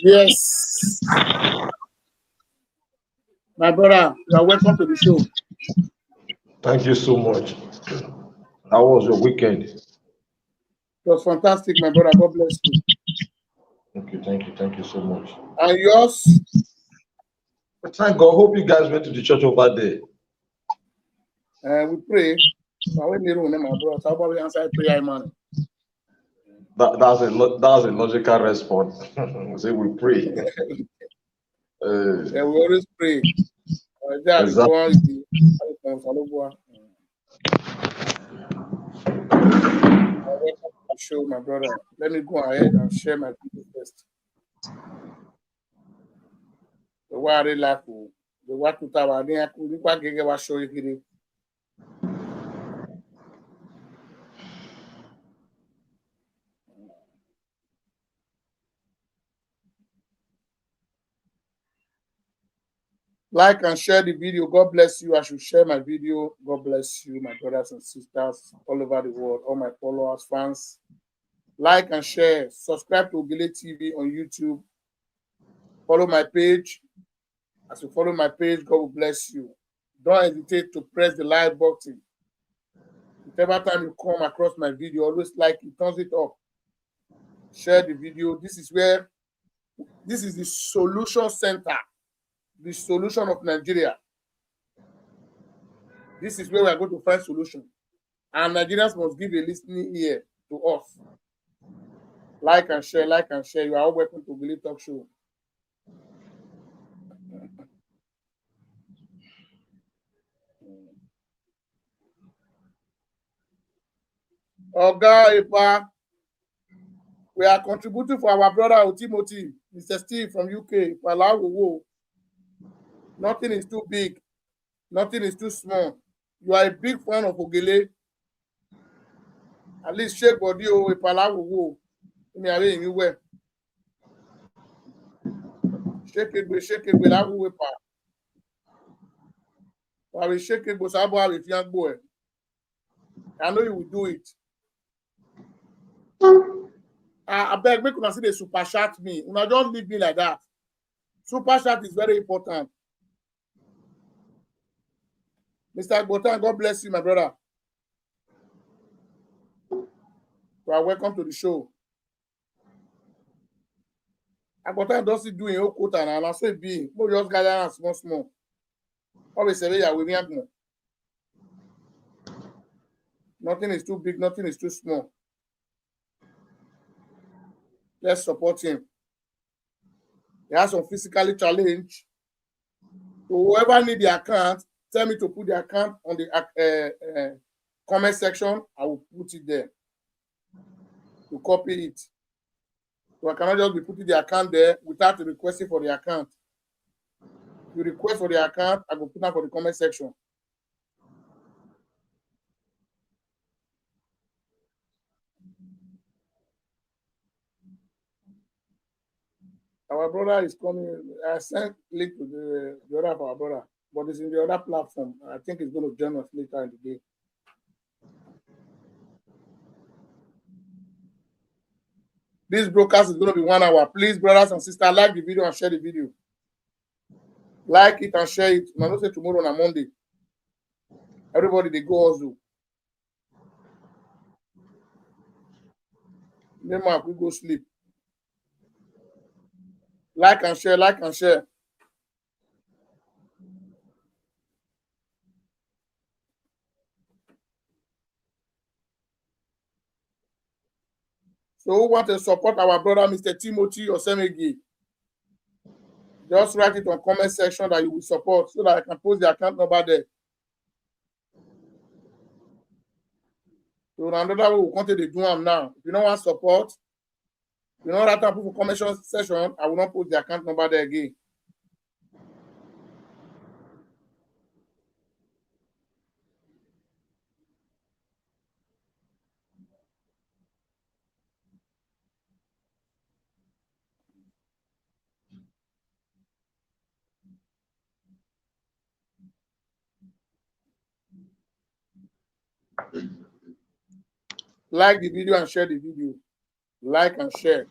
Yes. My brother, you are welcome to the show. Thank you so much. How was your weekend? It was fantastic, my brother. God bless you. Thank you so much. And yours? Thank God. Hope you guys went to the church over there. We pray. But when you know, my brother, how about we answer prayer, man? That's a logical response. Say we pray. Yeah, we always pray. Exactly. Welcome to the show, my brother. Let me go ahead and share my video first. The way I really like the what to tell me, I could quite get what show you. Like and share the video. God bless you. I should share my video. God bless you, my brothers and sisters all over the world, all my followers, fans. Like and share. Subscribe to Ogele TV on YouTube. Follow my page. As you follow my page, God will bless you. Don't hesitate to press the like button. Whatever time you come across my video, always like it, thumbs it up. Share the video. This is the solution center, the solution of Nigeria. This is where we are going to find solution. And Nigerians must give a listening ear to us. Like and share, like and share. You are all welcome to Ogele Talk Show. Oga Ipa, we are contributing for our brother Timothy, Mr. Steve from UK. Nothing is too big. Nothing is too small. You are a big fan of Ogele. At least shake body o Ipalawowo. Me are in you well. Shake it, láwùwé pa. I will shake it, but I will young boy. I know you will do it. I beg, make una see the super chat me. Una just leave me like that. Super chat is very important. Mr. Botan, God bless you, my brother. You are welcome to the show. Agbotan don still do im own quota na so e be. Mo just gather am small. Always say ya we yan. Nothing is too big, nothing is too small. Let's support him. He has some physically challenged. So whoever need the account, tell me to put the account on the comment section. I will put it there. To copy it. So I cannot just be putting the account there without requesting for the account. If you request for the account, I will put that for the comment section. Our brother is coming. I sent link to the other of our brother, but it's in the other platform. I think it's going to join us later in the day. This broadcast is going to be 1 hour. Please, brothers and sisters, like the video and share the video. Like it and share it. Now, don't say tomorrow on a Monday. Everybody, they go also. Remember, we go sleep. Like and share, like and share. So who want to support our brother, Mr. Timothy Osemegi? Just write it on comment section that you will support so that I can post the account number there. So another way we want to do them now. If you don't want support, you know that put for comment section, I will not put the account number there again. Like the video and share the video. Like and share.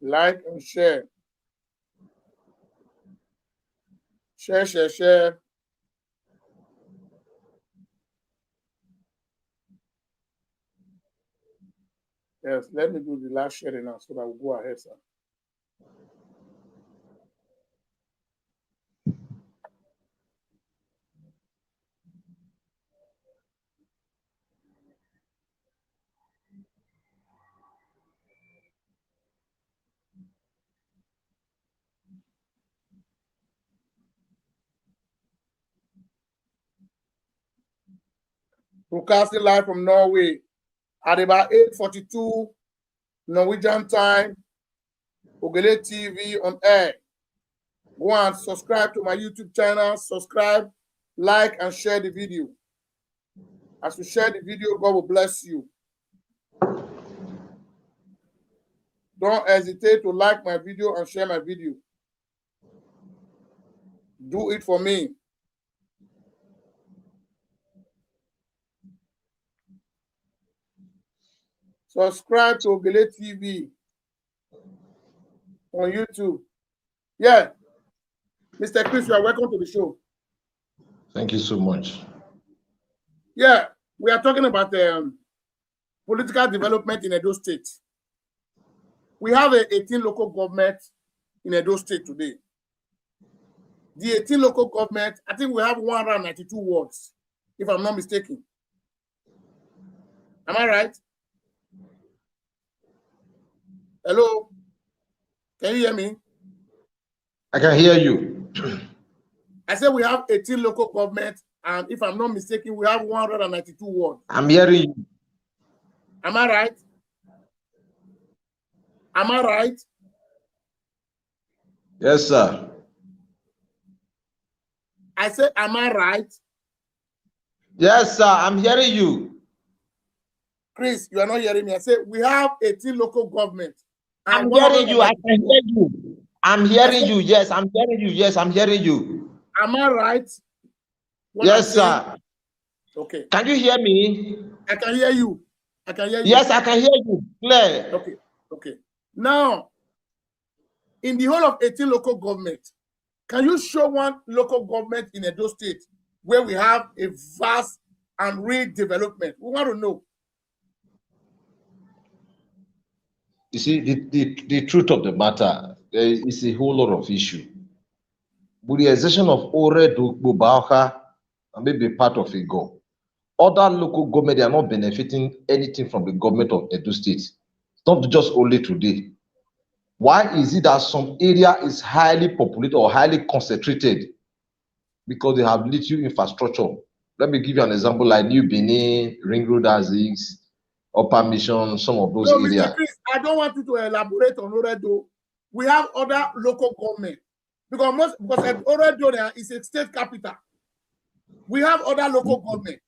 Like and share. Share. Yes, let me do the last sharing now so that we'll go ahead, sir. Broadcasting live from Norway at about 8:42 Norwegian time. Ogele TV on air. Go and subscribe to my YouTube channel. Subscribe, like, and share the video. As you share the video, God will bless you. Don't hesitate to like my video and share my video. Do it for me. Subscribe to Ogele TV on YouTube. Yeah. Mr. Chris, you are welcome to the show. Thank you so much. Yeah, we are talking about political development in Edo State. We have 18 local governments in Edo State today. The 18 local governments, I think we have 192 wards, if I'm not mistaken. Am I right? Hello? Can you hear me? I can hear you. I said we have 18 local governments, and if I'm not mistaken, we have 192 wards. I'm hearing you. Am I right? Am I right? Yes, sir. I said, am I right? Yes, sir. I'm hearing you. Chris, you are not hearing me. I said, we have 18 local governments. I'm hearing you. I can hear you. I'm hearing you. Yes, I'm hearing you. Yes, I'm hearing you. Am I right? Yes, sir. Okay. Can you hear me? I can hear you. I can hear you. Yes, I can hear you. Clear. Okay. Now, in the whole of 18 local governments, can you show one local government in Edo State where we have a vast and real development? We want to know. You see, the truth of the matter, there is a whole lot of issue. With the exception of Oredo, Bubauka, and maybe part of Ego, other local government, they are not benefiting anything from the government of Edo State. It's not just only today. Why is it that some area is highly populated or highly concentrated? Because they have little infrastructure. Let me give you an example like New Benin, Ring Road Aziz, Upper Mission, some of those areas. Mr. Chris, I don't want you to elaborate on Oredo. We have other local government because Oredo is a state capital. We have other local government,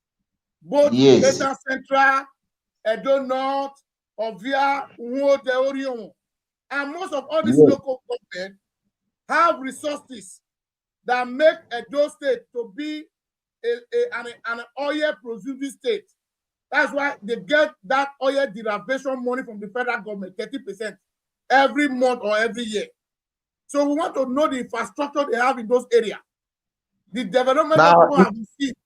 both Edo Central, Edo North, Ovia, Uwo, Orion. And most of all these local governments have resources that make Edo State to be an oil producing state. That's why they get that oil derivation money from the federal government, 30% every month or every year. So we want to know the infrastructure they have in those areas. The development that people have received.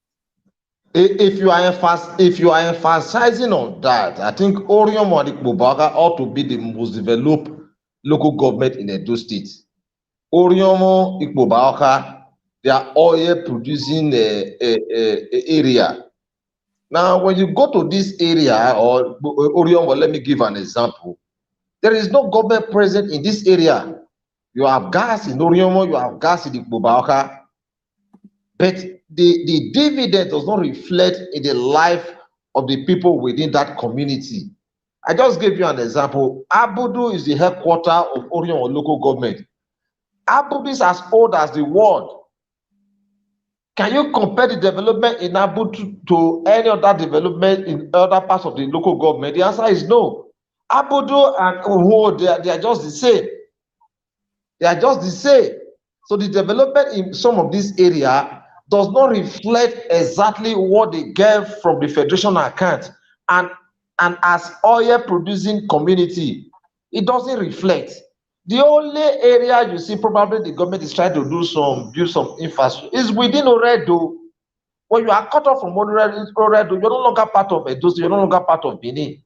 If you are emphasizing on that, I think Orion Mwadikbobaga ought to be the most developed local government in Edo State. Orion Ikbobaga, they are oil producing area. Now, when you go to this area, or Orion, well, let me give an example. There is no government present in this area. You have gas in Orion, you have gas in Ikbobaga, but the dividend does not reflect in the life of the people within that community. I just gave you an example. Abudu is the headquarters of Orion local government. Abudu is as old as the world. Can you compare the development in Abudu to any other development in other parts of the local government? The answer is no. Abudu and Uwo, they are just the same. They are just the same. So the development in some of this area does not reflect exactly what they get from the federation account. And as oil producing community, it doesn't reflect. The only area you see probably the government is trying to build some infrastructure is within Oredo. When you are cut off from Oredo, you're no longer part of Edo, you're no longer part of Benin.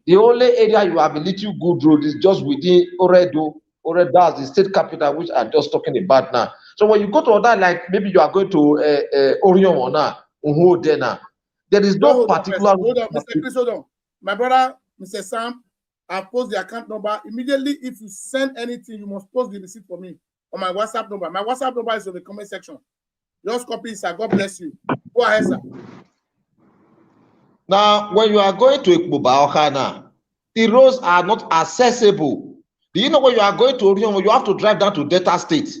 The only area you have a little good road is just within Oredo. Oredo is the state capital, which I'm just talking about now. So when you go to other, like maybe you are going to Orion now, Unho now, there is no particular. Hold on, Mr. Chris, hold on. My brother, Mr. Sam, I'll post the account number. Immediately, if you send anything, you must post the receipt for me on my WhatsApp number. My WhatsApp number is in the comment section. Just copy it, sir. God bless you. Go ahead, sir. Now, when you are going to Ikpuba now, the roads are not accessible. Do you know when you are going to Orion, you have to drive down to Delta State?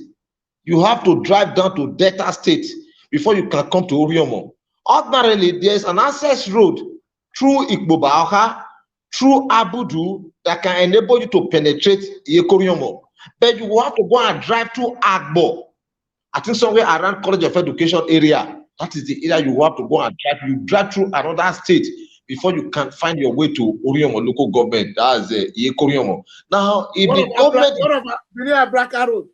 You have to drive down to Delta State before you can come to Orion. Ordinarily, there's an access road through Ikpuba, through Abudu, that can enable you to penetrate Yekoriomo. But you have to go and drive through Agbo. I think somewhere around College of Education area. That is the area you have to go and drive. You drive through another state before you can find your way to Orion local government. That's Yekoriomo. Now, if the government. Abraka Road.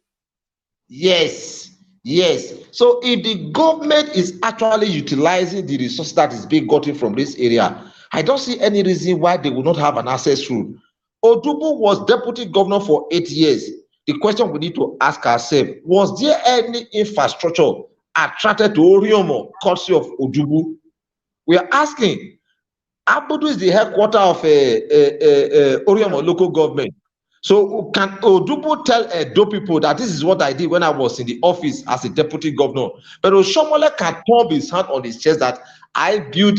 Yes. So if the government is actually utilizing the resources that is being gotten from this area, I don't see any reason why they will not have an access road. Odubu was deputy governor for 8 years. The question we need to ask ourselves, was there any infrastructure attracted to Oriomo, courtesy of Odubu? We are asking. Abudu is the headquarters of Oriomo local government. So can Odubu tell Edo people that this is what I did when I was in the office as a deputy governor? But Oshomole can thumb his hand on his chest that I built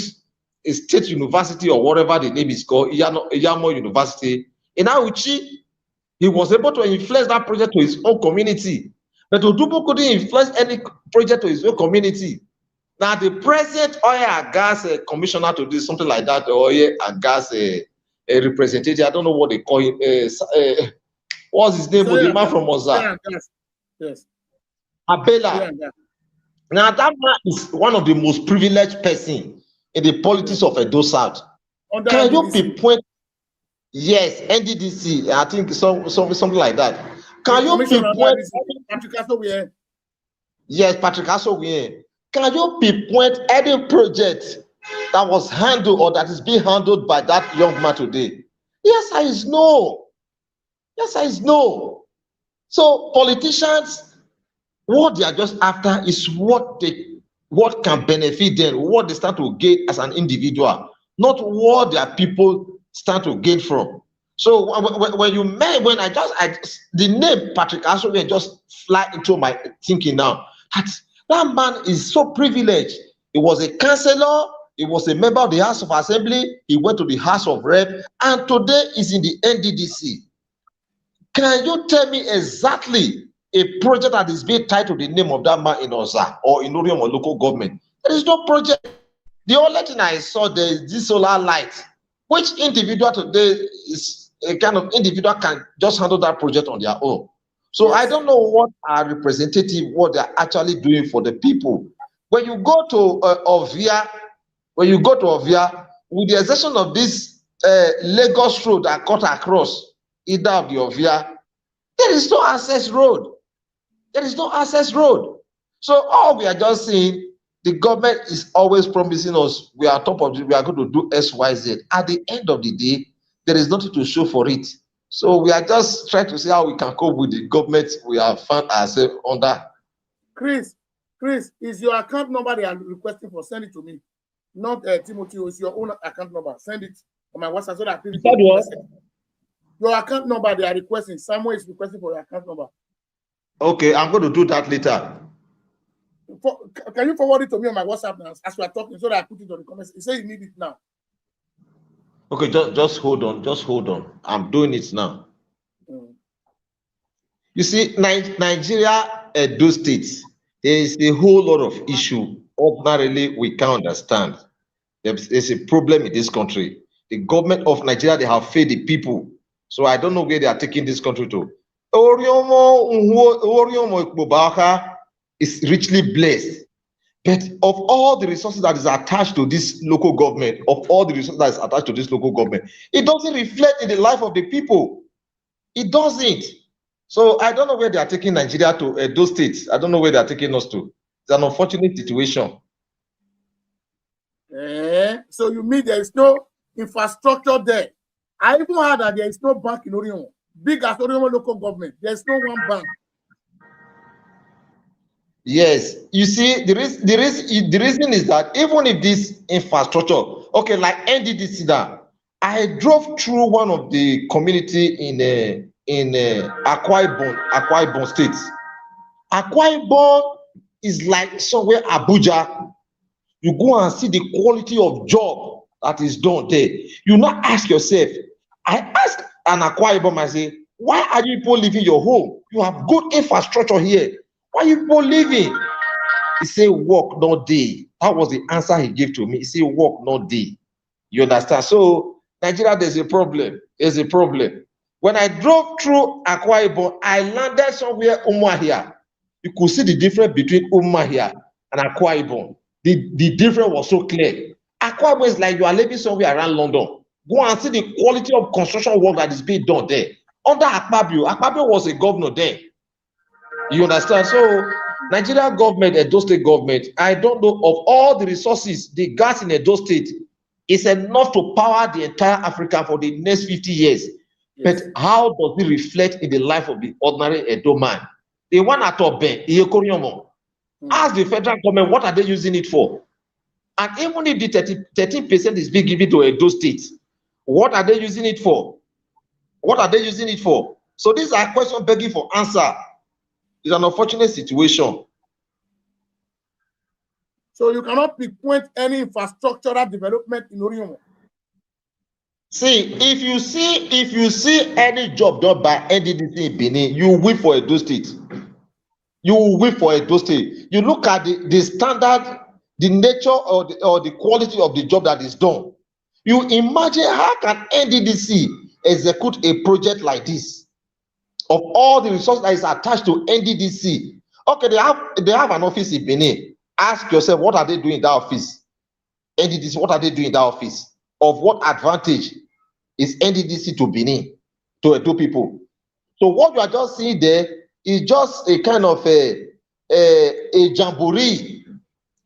a state university or whatever the name is called, Iyamo University. In Auchi, he was able to influence that project to his own community. But Odubu couldn't influence any project to his own community. Now, the present oil and gas commissioner to do something like that, oil and gas representative, I don't know what they call him. What's his name? The man from Oza. Yes. Abela. Now, that man is one of the most privileged person in the politics of Edo South. Can you pinpoint? Yes, NDDC. I think something like that. Can you pinpoint? Patrick Asowie. Yes, Patrick Asowie. Can you pinpoint any project that was handled or that is being handled by that young man today? Yes, I know. So politicians, what they are just after is what can benefit them, what they start to gain as an individual, not what their people start to gain from. So the name Patrick Asowie just fly into my thinking now. That man is so privileged. He was a councillor, he was a member of the House of Assembly, he went to the House of Rep, and today is in the NDDC. Can you tell me exactly a project that is being tied to the name of that man in Oza or in Orion or local government? There is no project. The only thing I saw there is this solar light. Which individual today is a kind of individual can just handle that project on their own? So I don't know what our representative, what they're actually doing for the people. When you go to Ovia, with the exception of this Lagos road that cut across either of the Ovia, there is no access road. So all we are just saying, the government is always promising us we are top of it, we are going to do X, Y, Z. At the end of the day, there is nothing to show for it. So we are just trying to see how we can cope with the government we have found ourselves under. Chris, is your account number they are requesting for? Send it to me. Not Timothy, it's your own account number. Send it on my WhatsApp so that your account number they are requesting. Samuel is requesting for your account number. Okay, I'm going to do that later. Can you forward it to me on my WhatsApp now as we are talking so that I put it on the comments? You say you need it now. Okay, just hold on. I'm doing it now. You see, Nigeria, Edo State, there is a whole lot of issue. Ordinarily, we can't understand. There's a problem in this country. The government of Nigeria, they have failed the people. So I don't know where they are taking this country to. Oriomo Ikpuba is richly blessed. But of all the resources that is attached to this local government, it doesn't reflect in the life of the people. It doesn't. So I don't know where they are taking Nigeria to, those states. I don't know where they are taking us to. It's an unfortunate situation. So you mean there is no infrastructure there? I even heard that there is no bank in Oriomo. Big as Oriomo local government, there is no one bank. Yes, you see, the reason is that even if this infrastructure, okay, like NDDC now, I drove through one of the community in Akwa Ibom State. Akwa Ibom is like somewhere Abuja. You go and see the quality of job that is done there. You now ask yourself, I ask an Akwa Ibom, I say, why are you people leaving your home? You have good infrastructure here. Why are you people leaving? He said, work no day. That was the answer he gave to me. He said, work no day. You understand? So, Nigeria, there's a problem. There's a problem. When I drove through Akwa Ibom, I landed somewhere Umuahia. You could see the difference between Umuahia and Akwa Ibom. The difference was so clear. Akwa Ibom is like you are living somewhere around London. Go and see the quality of construction work that is being done there. Under Akpabio, Akpabio was a governor there. You understand? So, Nigeria government, Edo State government, I don't know of all the resources, the gas in Edo State is enough to power the entire Africa for the next 50 years. Yes. But how does it reflect in the life of the ordinary Edo man? The one at Oben, ask the federal government, what are they using it for? And even if the 13% is being given to Edo State, what are they using it for? What are they using it for? So these are questions begging for answer. It's an unfortunate situation. So you cannot pinpoint any infrastructural development in Oriomo. See, if you see any job done by NDDC in Benin, you will wait for Edo State. You will wait for Edo State. You look at the standard, the nature or the quality of the job that is done. You imagine how can NDDC execute a project like this? Of all the resources that is attached to NDDC. Okay, they have an office in Benin. Ask yourself, what are they doing in that office? NDDC, what are they doing in that office? Of what advantage is NDDC to Benin, to Edo people? So what you are just seeing there is just a kind of a jamboree.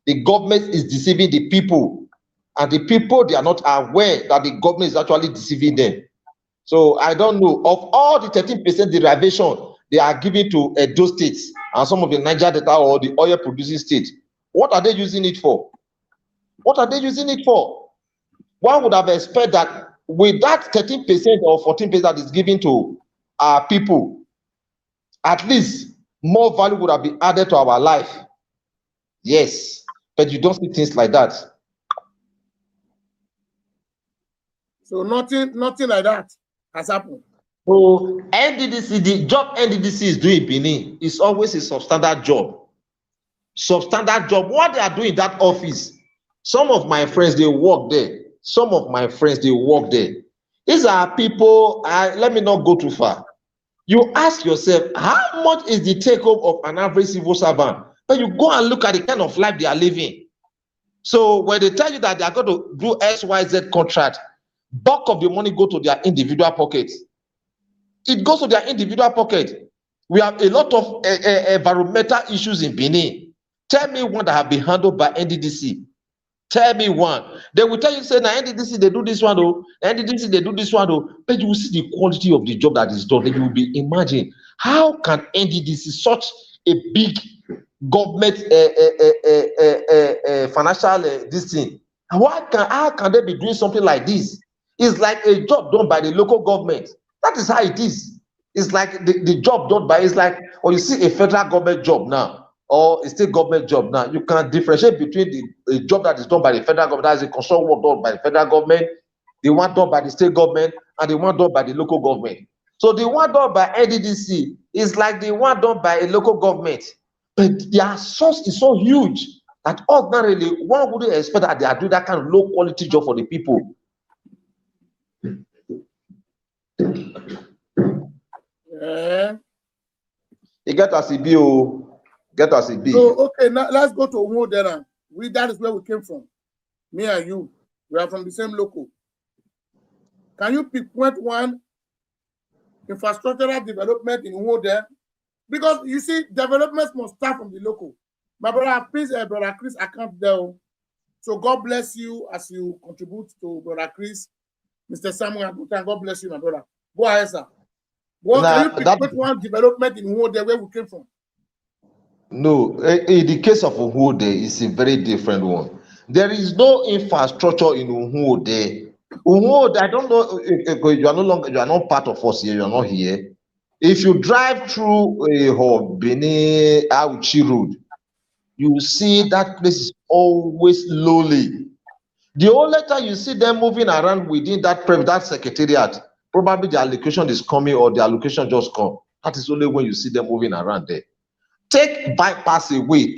The government is deceiving the people, and the people, they are not aware that the government is actually deceiving them. So I don't know, of all the 13% derivation they are giving to Edo states and some of the Niger Delta or the oil producing states, what are they using it for? What are they using it for? One would have expected that with that 13% or 14% that is given to our people, at least more value would have been added to our life. Yes, but you don't see things like that. So nothing like that has happened. So NDDC, the job NDDC is doing in Benin is always a substandard job. Substandard job. What they are doing in that office, some of my friends, they work there. Some of my friends, they work there. These are people, let me not go too far. You ask yourself, how much is the take home of an average civil servant? But you go and look at the kind of life they are living. So when they tell you that they are going to do XYZ contract, bulk of the money go to their individual pockets. It goes to their individual pocket. We have a lot of environmental issues in Benin. Tell me one that have been handled by NDDC. Tell me one. They will tell you, say, now NDDC, they do this one, though. NDDC, they do this one, though. But you will see the quality of the job that is done. Then you will be imagine, how can NDDC, such a big government financial this thing, how can they be doing something like this? It's like a job done by the local government. That is how it is. It's like the job done by, it's like, or you see a federal government job now, or a state government job now, you can differentiate between the job that is done by the federal government, that is a construction work done by the federal government, the one done by the state government, and the one done by the local government. So the one done by NDDC is like the one done by a local government, but their source is so huge that ordinarily one wouldn't expect that they are doing that kind of low quality job for the people. You get as it be, get as it be. So okay, now let's go to Umodera. That is where we came from. Me and you, we are from the same local. Can you pinpoint one infrastructural development in Uwode. Because you see, developments must start from the local. My brother, please, brother Chris, I can't tell. So God bless you as you contribute to brother Chris, Mr. Samuel, and God bless you, my brother. Go ahead, sir. What can you pick one development in Uwode where we came from? No, in the case of Uwode, it's a very different one. There is no infrastructure in Uwode. Uwode, I don't know, you are no longer, you are not part of us here, you are not here. If you drive through Benin Auchi Road, you see that place is always lowly. The only time you see them moving around within that secretariat, probably the allocation is coming or the allocation just come. That is only when you see them moving around there. Take bypass away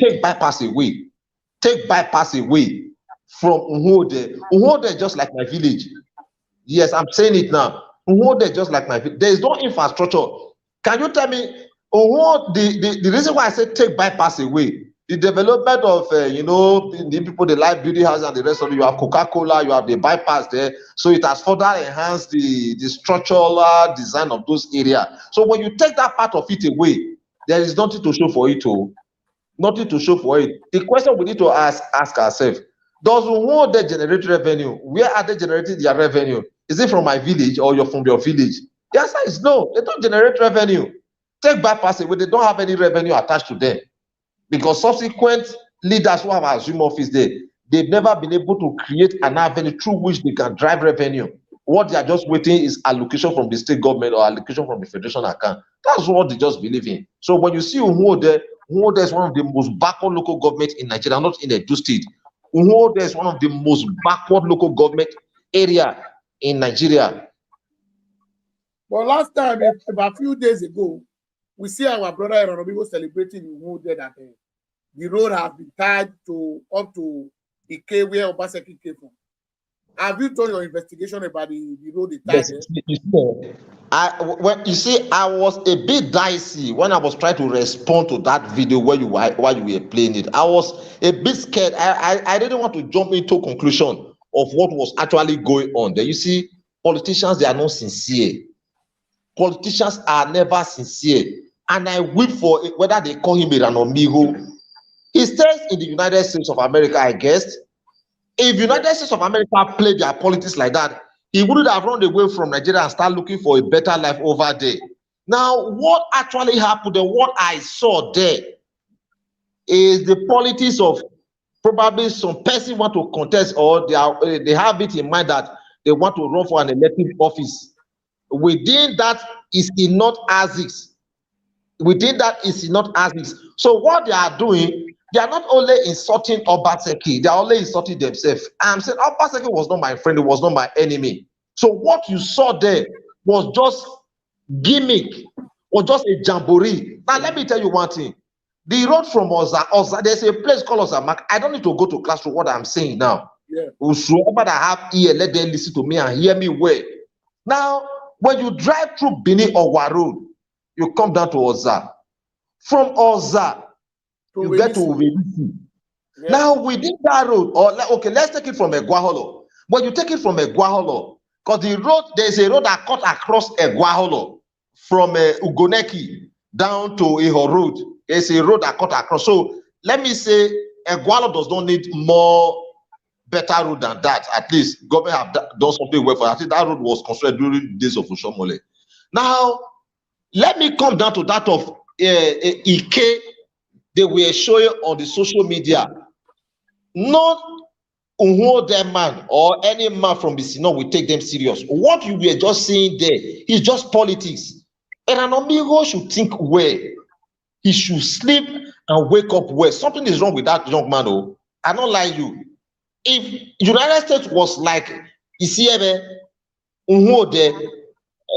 from Uwode. Uwode just like my village. Yes, I'm saying it now. Uwode just like my village. There is no infrastructure. Can you tell me the reason why I say take bypass away? The development of the people, they like beauty house and the rest of it. You have Coca-Cola, you have the bypass there, so it has further enhanced the structural design of those areas. So when you take that part of it away, there is nothing to show for it. Nothing to show for it. The question we need to ask ourselves: does Uwode generate revenue? Where are they generating their revenue? Is it from my village or you're from your village? The answer is no. They don't generate revenue. Take bypass away, they don't have any revenue attached to them. Because subsequent leaders who have assumed office there, they've never been able to create an avenue through which they can drive revenue. What they are just waiting is allocation from the state government or allocation from the federation account. That's what they just believe in. So when you see Uwode is one of the most backward local government in Nigeria, not in Edo State. Uwode is one of the most backward local government area in Nigeria. But last time, about a few days ago, we see our brother Eronobigo celebrating in Uwode that the road has been tied to up to Ike where Obaseki came from. Have you done your investigation about the road they tied there? I was a bit dicey when I was trying to respond to that video while you were playing it. I was a bit scared. I didn't want to jump into conclusion of what was actually going on there. You see, politicians, they are not sincere. Politicians are never sincere. And I weep for it, whether they call him Eronobigo. He stays in the United States of America, I guess. If United States of America played their politics like that, he wouldn't have run away from Nigeria and start looking for a better life over there. Now, what actually happened and what I saw there is the politics of probably some person want to contest, or they have it in mind that they want to run for an elective office. Within that is not ASICs. Within that is not ASICs. So what they are doing, they are not only insulting Obaseki, they are only insulting themselves. I'm saying Obaseki was not my friend, it was not my enemy. So what you saw there was just gimmick, or just a jamboree. Now let me tell you one thing. The road from Oza, there's a place called Ozamak. I don't need to go to class for what I'm saying now. Yeah. Whosoever that have ear, let them listen to me and hear me well. Now, when you drive through Benin Owa Road, you come down to Oza. From Oza, you get to Uvelisi. Yeah. Now, within that road, okay, let's take it from Egwaholo. When you take it from Egwaholo, because the road, there's a road that cut across Egwaholo from Ugoneki down to Iho Road. There's a road that cut across. So let me say, Egwaholo does not need more better road than that. At least government have done something well for it. I think that road was constructed during the days of Oshomole. Now, let me come down to that of Ike. They were showing on the social media. Not Uwode man or any man from the Sinor will take them serious. What you were just saying there is just politics. Eronobigo should think well. He should sleep and wake up well. Something is wrong with that young man. Oh, I don't lie you. If United States was like Isiebe, Uwode,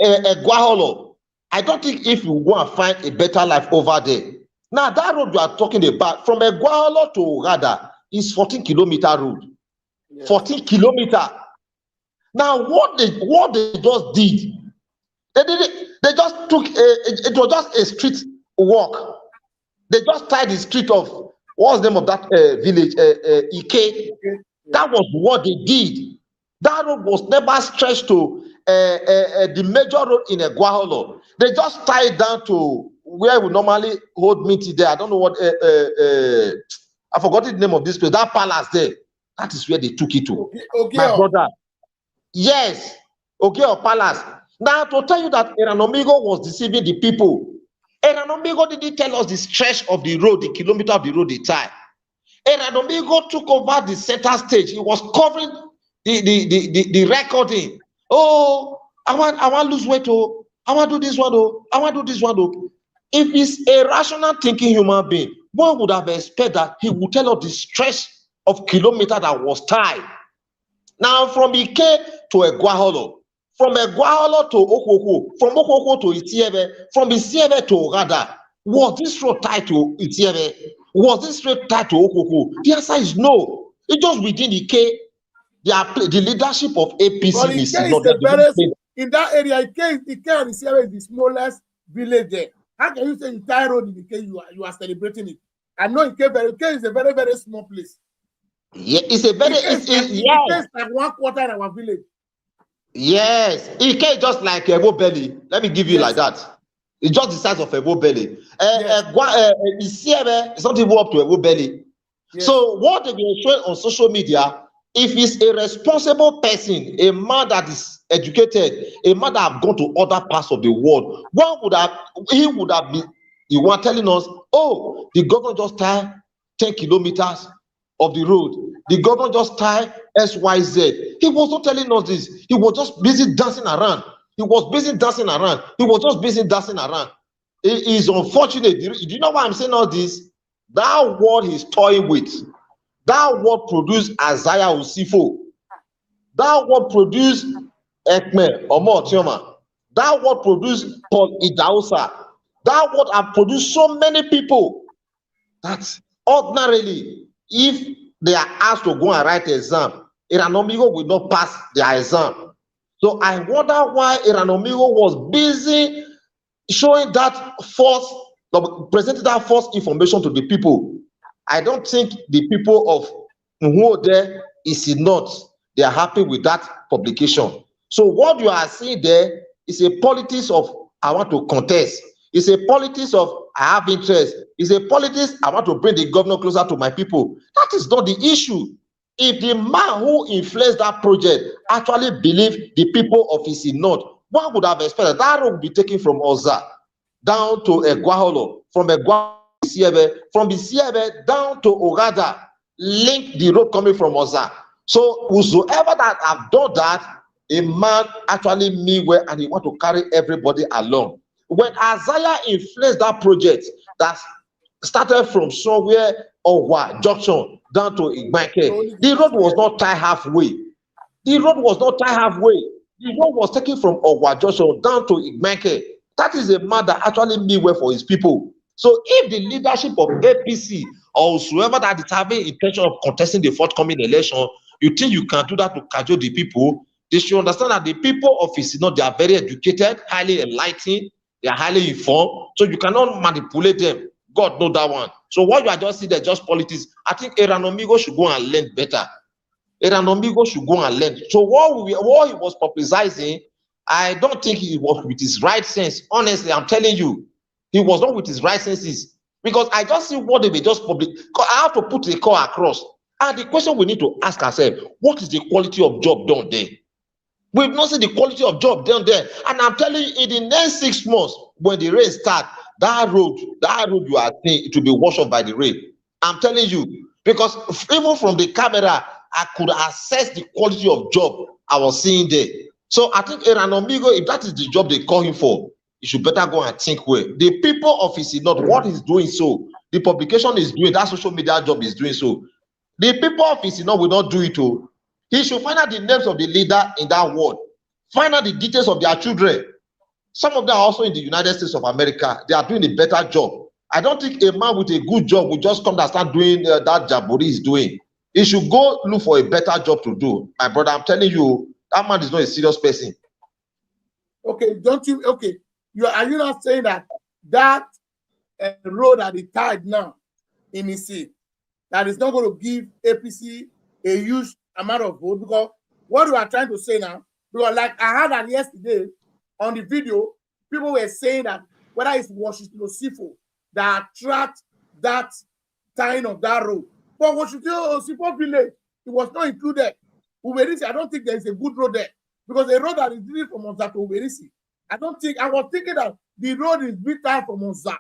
Egwaholo, I don't think if you go and find a better life over there. Now that road you are talking about from Egwaholo to Ogada is 14-kilometer road. Yeah. 14 kilometer. Now what they just did, they just took it was just a street walk. They just tied the street of what's the name of that village, Ike. Yeah. That was what they did. That road was never stretched to the major road in Egwaholo. They just tie it down to where we normally hold meeting there. I don't know what I forgot the name of this place. That palace there. That is where they took it to. Okay. My brother. Yes. Okay, or palace. Now to tell you that Eranomigo was deceiving the people. Eranomigo didn't tell us the stretch of the road, the kilometer of the road they tie. Eranomigo took over the center stage. He was covering the recording. Oh, I want lose weight. Oh, I want to do this one. Oh, I want to do this one. Oh. If he's a rational thinking human being, one would have expected that he would tell us the stretch of kilometer that was tied. Now from Ike to Egwaholo, from Egwaholo to Okoko, from Okoko to Itiebe, from Itiebe to Ogada, was this road tied to Itiebe? Was this road tied to Okoko? The answer is no. It's just within Ike. The leadership of APC but is not in that area. Ike and Itiebe is the smallest village there. How can you say you tie road in Ike? You are celebrating it. I know Ike is a very, very small place. Yeah, it's a very it's like 1/4 of our village. Yes, Ike is just like Ebo Belly. Let me give you like that. It's just the size of Ebo Belly. Isiebe is not even up to Ebo Belly. Yes. So what they will show on social media, if it's a responsible person, a man that is educated, a man that have gone to other parts of the world, he would have been the one telling us, oh, the government just tied 10 kilometers of the road. The government just tied XYZ. He was not telling us this. He was just busy dancing around. He was busy dancing around. He was just busy dancing around. It is unfortunate. Do you know why I'm saying all this? That word he's toying with, that word produced Isaiah Osifo. That word produced Ekme Omo Otioma. That word produced Paul Idausa. That word have produced so many people that ordinarily, if they are asked to go and write an exam, Eranomigo will not pass their exam. So I wonder why Eranomigo was busy showing that presenting that false information to the people. I don't think the people of Nwode is not. They are happy with that publication. So what you are seeing there is a politics of I want to contest. It's a politics of I have interest. It's a politics I want to bring the governor closer to my people. That is not the issue. If the man who influenced that project actually believed the people of Isi North, one would have expected that road would be taken from Oza down to Egwaholo, from Egwaholo to Isiebe, from Isiebe down to Ogada, link the road coming from Oza. So whosoever that have done that, a man actually mean well and he want to carry everybody along. When Isaiah influenced that project that started from somewhere Owa Junction down to Igbanke, the road was not tied halfway. The road was not tied halfway. The road was taken from Owa Junction down to Igbanke. That is a man that actually mean well for his people. So if the leadership of APC or whoever that is having intention of contesting the forthcoming election, you think you can do that to cajole the people, they should understand that the people of Isino, they are very educated, highly enlightened, they are highly informed, so you cannot manipulate them. God know that one. So what you are just seeing there, just politics. I think Eranomigo should go and learn better. Eranomigo should go and learn. So what he was publicizing, I don't think he was with his right sense. Honestly, I'm telling you, he was not with his right senses. Because I just see what they just public. I have to put a call across. And the question we need to ask ourselves, what is the quality of job done there? We've not seen the quality of job done there. And I'm telling you, in the next 6 months, when the rain starts, that road you are seeing, it will be washed off by the rain. I'm telling you. Because even from the camera, I could assess the quality of job I was seeing there. So I think Eranomigo, if that is the job they call him for, you should better go and think well. The people of Isi North, what he's doing so, the publication is doing, that social media job is doing so. The people of Isi North will not do it too. He should find out the names of the leader in that ward. Find out the details of their children. Some of them are also in the United States of America. They are doing a better job. I don't think a man with a good job will just come and start doing that Jaburi is doing. He should go look for a better job to do. My brother, I'm telling you, that man is not a serious person. Okay, are you not saying that road that is tied now in Isi, that is not going to give APC a huge amount of vote? Because what we are trying to say now, because like I heard that yesterday on the video, people were saying that whether it's Washington Osifo that attract that tying of that road. But Washington Osifo village, it was not included. Uberisi, I don't think there is a good road there because a road that is leading from Monza to Uberisi, I was thinking that the road is built out from Monza,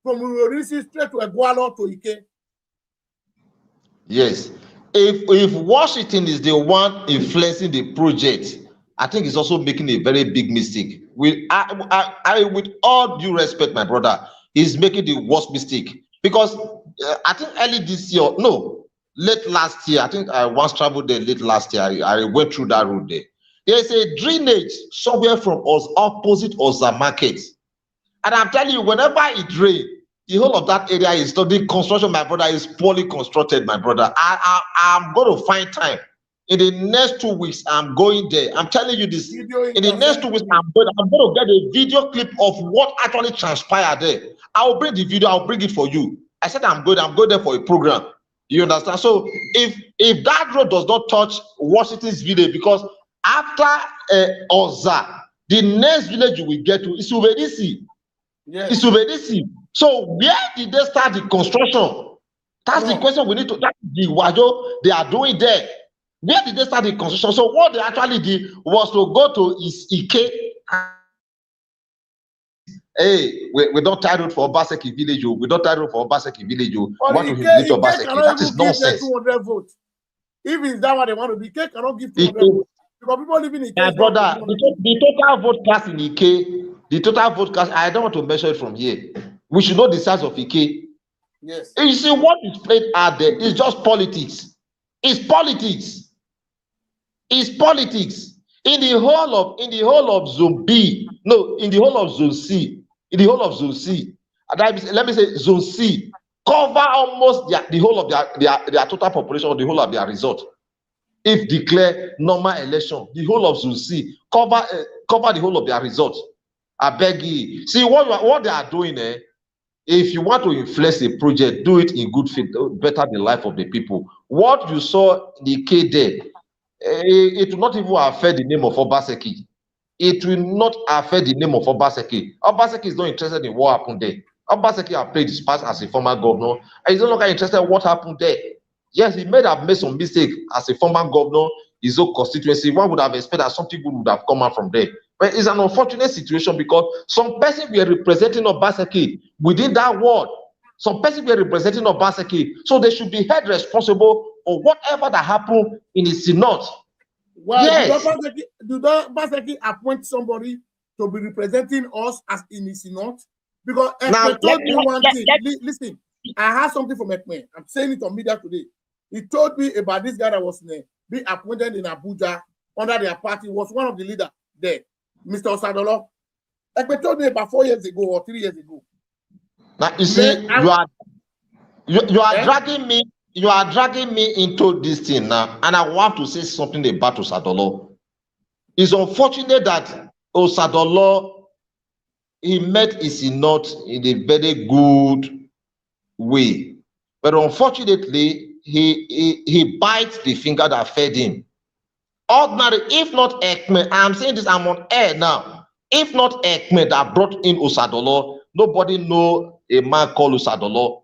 from Uberisi straight to Egualo to Ike. Yes. If Washington is the one influencing the project, I think he's also making a very big mistake. With all due respect, my brother, he's making the worst mistake because I think early this year, no, late last year, I think I once traveled there late last year. I went through that road there. There's a drainage somewhere from us opposite Oza Market. And I'm telling you, whenever it rains, the whole of that area is the construction, my brother, is poorly constructed, my brother. I'm going to find time. In the next 2 weeks, I'm going there. I'm telling you this. In the next 2 weeks, I'm going to get a video clip of what actually transpired there. I'll bring the video. I'll bring it for you. I said I'm going there for a program. You understand? So if that road does not touch Washington's village, because after Oza, the next village you will get to is Uberisi. Yes. It's Uberisi. So where did they start the construction? That's the question we need to. That's the wajo they are doing there. Where did they start the construction? So what they actually did was to go to Ike. Hey, we don't tie road for Obaseki village. We don't tie road for Obaseki village. We want to humiliate Obaseki. That is nonsense. 200 votes. If it's that what they want to be, Ike cannot give 200 votes. Because people living in Ike. My brother, the total vote cast in Ike, the total vote cast, I don't want to measure it from here. We should know the size of Ike. Yes. You see, what is played out there is just politics. It's politics. It's politics. In the whole of Zone B, no, in the whole of Zone C, let me say Zone C, cover almost the whole of their total population or the whole of their resort. If declare normal election, the whole of Zone C, cover the whole of their resort. I beg you. See what they are doing there. If you want to influence a project, do it in good faith, better the life of the people. What you saw in the K there, it will not even affect the name of Obaseki. It will not affect the name of Obaseki. Obaseki is not interested in what happened there. Obaseki has played his part as a former governor, and he's no longer interested in what happened there. Yes, he may have made some mistake as a former governor, his own constituency. One would have expected that something good would have come out from there. But it's an unfortunate situation because some person were representing Obaseki within that ward. Some person were representing Obaseki. So they should be held responsible for whatever that happened in the synod. Well, yes. Do Obaseki appoint somebody to be representing us as in the synod? Because Ekme told me one thing. Listen, I heard something from Ekme. I'm saying it on media today. He told me about this guy that was being appointed in Abuja under their party, was one of the leaders there. Mr. Osadolo, Ekme told me about 4 years ago or 3 years ago. Now you see, you are dragging me. You are dragging me into this thing now, and I want to say something about Osadolo. It's unfortunate that Osadolo he met his synod in a very good way, but unfortunately he bites the finger that fed him. Ordinary, if not Ekme, I'm saying this, I'm on air now. If not Ekme that brought in Osadolo, nobody know a man called Osadolo.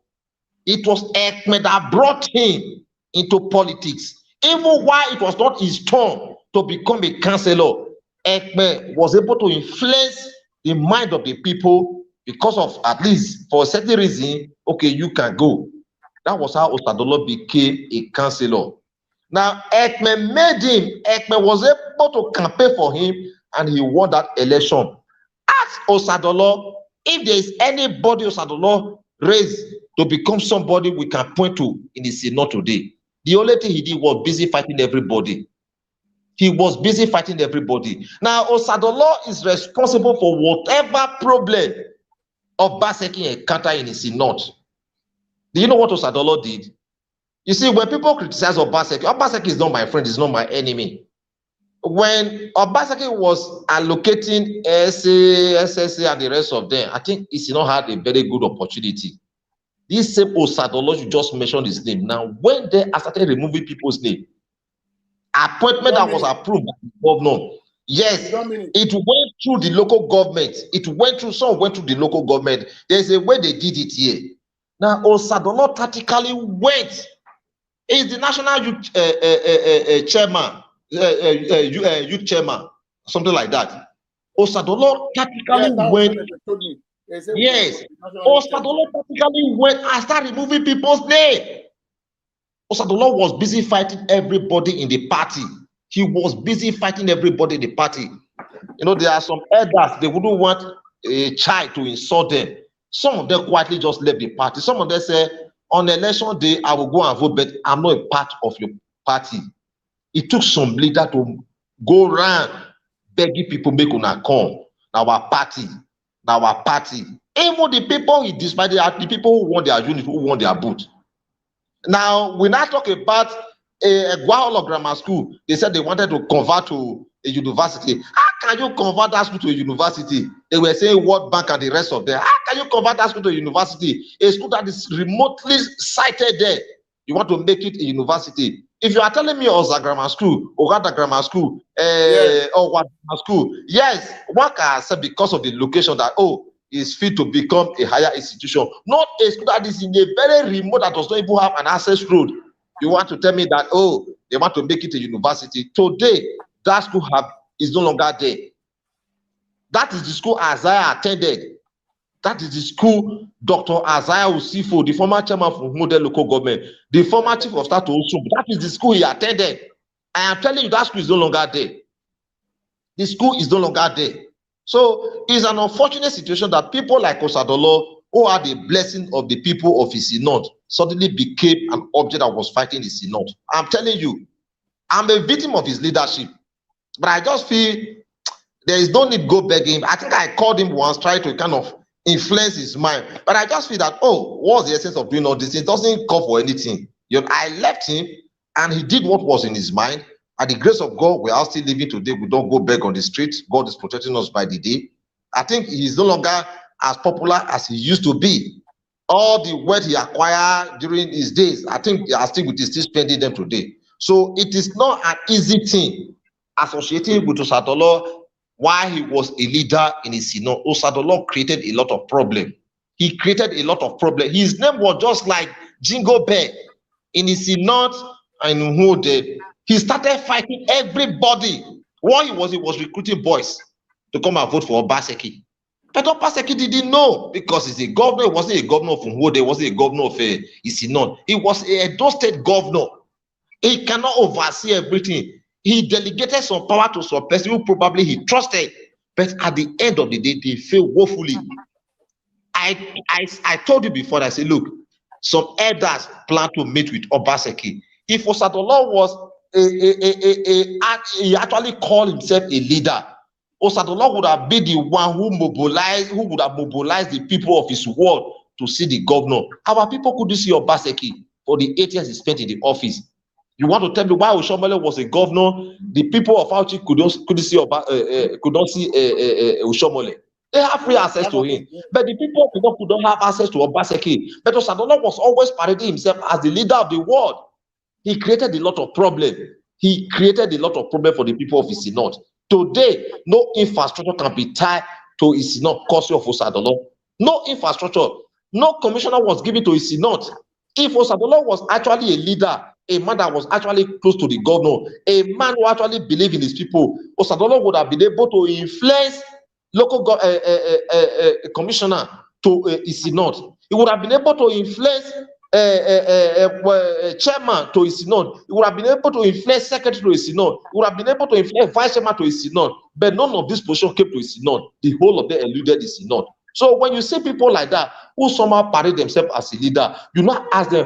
It was Ekme that brought him into politics. Even while it was not his turn to become a councillor, Ekme was able to influence the mind of the people because of, at least for a certain reason, okay, you can go. That was how Osadolo became a councillor. Now, Ekme made him. Ekme was able to campaign for him, and he won that election. Ask Osadolo if there is anybody Osadolo raised to become somebody we can point to in the synod today. The only thing he did was busy fighting everybody. He was busy fighting everybody. Now, Osadolo is responsible for whatever problem Obaseki encountered in the synod. Do you know what Osadolo did? You see, when people criticize Obaseki is not my friend, is not my enemy. When Obaseki was allocating SSA and the rest of them, I think Isino had a very good opportunity. This same Osadolo, you just mentioned his name. Now, when they started removing people's name, appointment that was approved by the governor, Yes, You don't mean it. it went through the local government. Some went through the local government. There's a way they did it here. Now, Osadolo tactically went. Is the national youth chairman, youth chairman, something like that. Osadolo Yes, tactically that was went. what they told me. They said Yes, national youth chairman. Osadolo tactically went and started removing people's name. Osadolo was busy fighting everybody in the party. He was busy fighting everybody in the party. You know, there are some elders, they wouldn't want a child to insult them. Some of them quietly just left the party. Some of them say, on election day, I will go and vote, but I'm not a part of your party. It took some leader to go around begging people make una come. Now our party. Even the people he despised, the people who won their unit, who won their booth. Now, we now talk about a Guaolo Grammar School. They said they wanted to convert to a university. How can you convert that school to a university? They were saying World Bank and the rest of them. How can you convert that school to a university? A school that is remotely sited there. You want to make it a university. If you are telling me Oza Grammar School, Ogada Grammar School, or what Grammar School, yes, one can say because of the location that, oh, is fit to become a higher institution, not a school that is in a very remote that does not even have an access road. You want to tell me that, oh, they want to make it a university. Today, that school is no longer there. That is the school Isaiah attended. That is the school Dr. Isaiah Usifo, the former chairman from Model Local Government, the former chief of staff to Osum. That is the school he attended. I am telling you, that school is no longer there. The school is no longer there. So it's an unfortunate situation that people like Osadolo, who are the blessing of the people of Isinorth, suddenly became an object that was fighting Isinorth. I'm telling you, I'm a victim of his leadership. But I just feel there is no need to go begging. I think I called him once, tried to kind of influence his mind. But I just feel that, oh, what's the essence of doing all this? It doesn't call for anything. You know, I left him and he did what was in his mind. At the grace of God, we are still living today. We don't go beg on the street. God is protecting us by the day. I think he is no longer as popular as he used to be. All the wealth he acquired during his days, I think I still spending them today. So it is not an easy thing associating with Osadolo while he was a leader in his Isinorth. Osadolo created a lot of problem. He created a lot of problem. His name was just like Jingle Bell in his Isinorth and Nwode. He started fighting everybody. What he was recruiting boys to come and vote for Obaseki. But Obaseki didn't know because he's a governor. He wasn't a governor of Nwode. He wasn't a governor of Isinorth. He was a Edo State governor. He cannot oversee everything. He delegated some power to some person who probably he trusted. But at the end of the day, they failed woefully. I told you before, I said, look, some elders plan to meet with Obaseki. If Osadolo was he actually called himself a leader, Osadolo would have been the one who would have mobilized the people of his ward to see the governor. Our people couldn't see Obaseki for the 8 years he spent in the office. You want to tell me why Oshomole was a governor? The people of Auchi couldn't see Oshomole. They have free access to him. But the people of Ido couldn't have access to Obaseki. But Osadolo was always parading himself as the leader of the world. He created a lot of problem. He created a lot of problem for the people of Isinorth. Today, no infrastructure can be tied to Isinorth because of Osadolo. No infrastructure. No commissioner was given to Isinorth. If Osadolo was actually a leader, a man that was actually close to the governor, a man who actually believed in his people, Osadolo would have been able to influence local commissioner to Isinorth. He would have been able to influence chairman to Isinorth. He would have been able to influence secretary to Isinorth. He would have been able to influence vice chairman to Isinorth. But none of this position came to Isinorth. The whole of them eluded Isinorth. So when you see people like that who somehow parade themselves as a leader, you not ask them,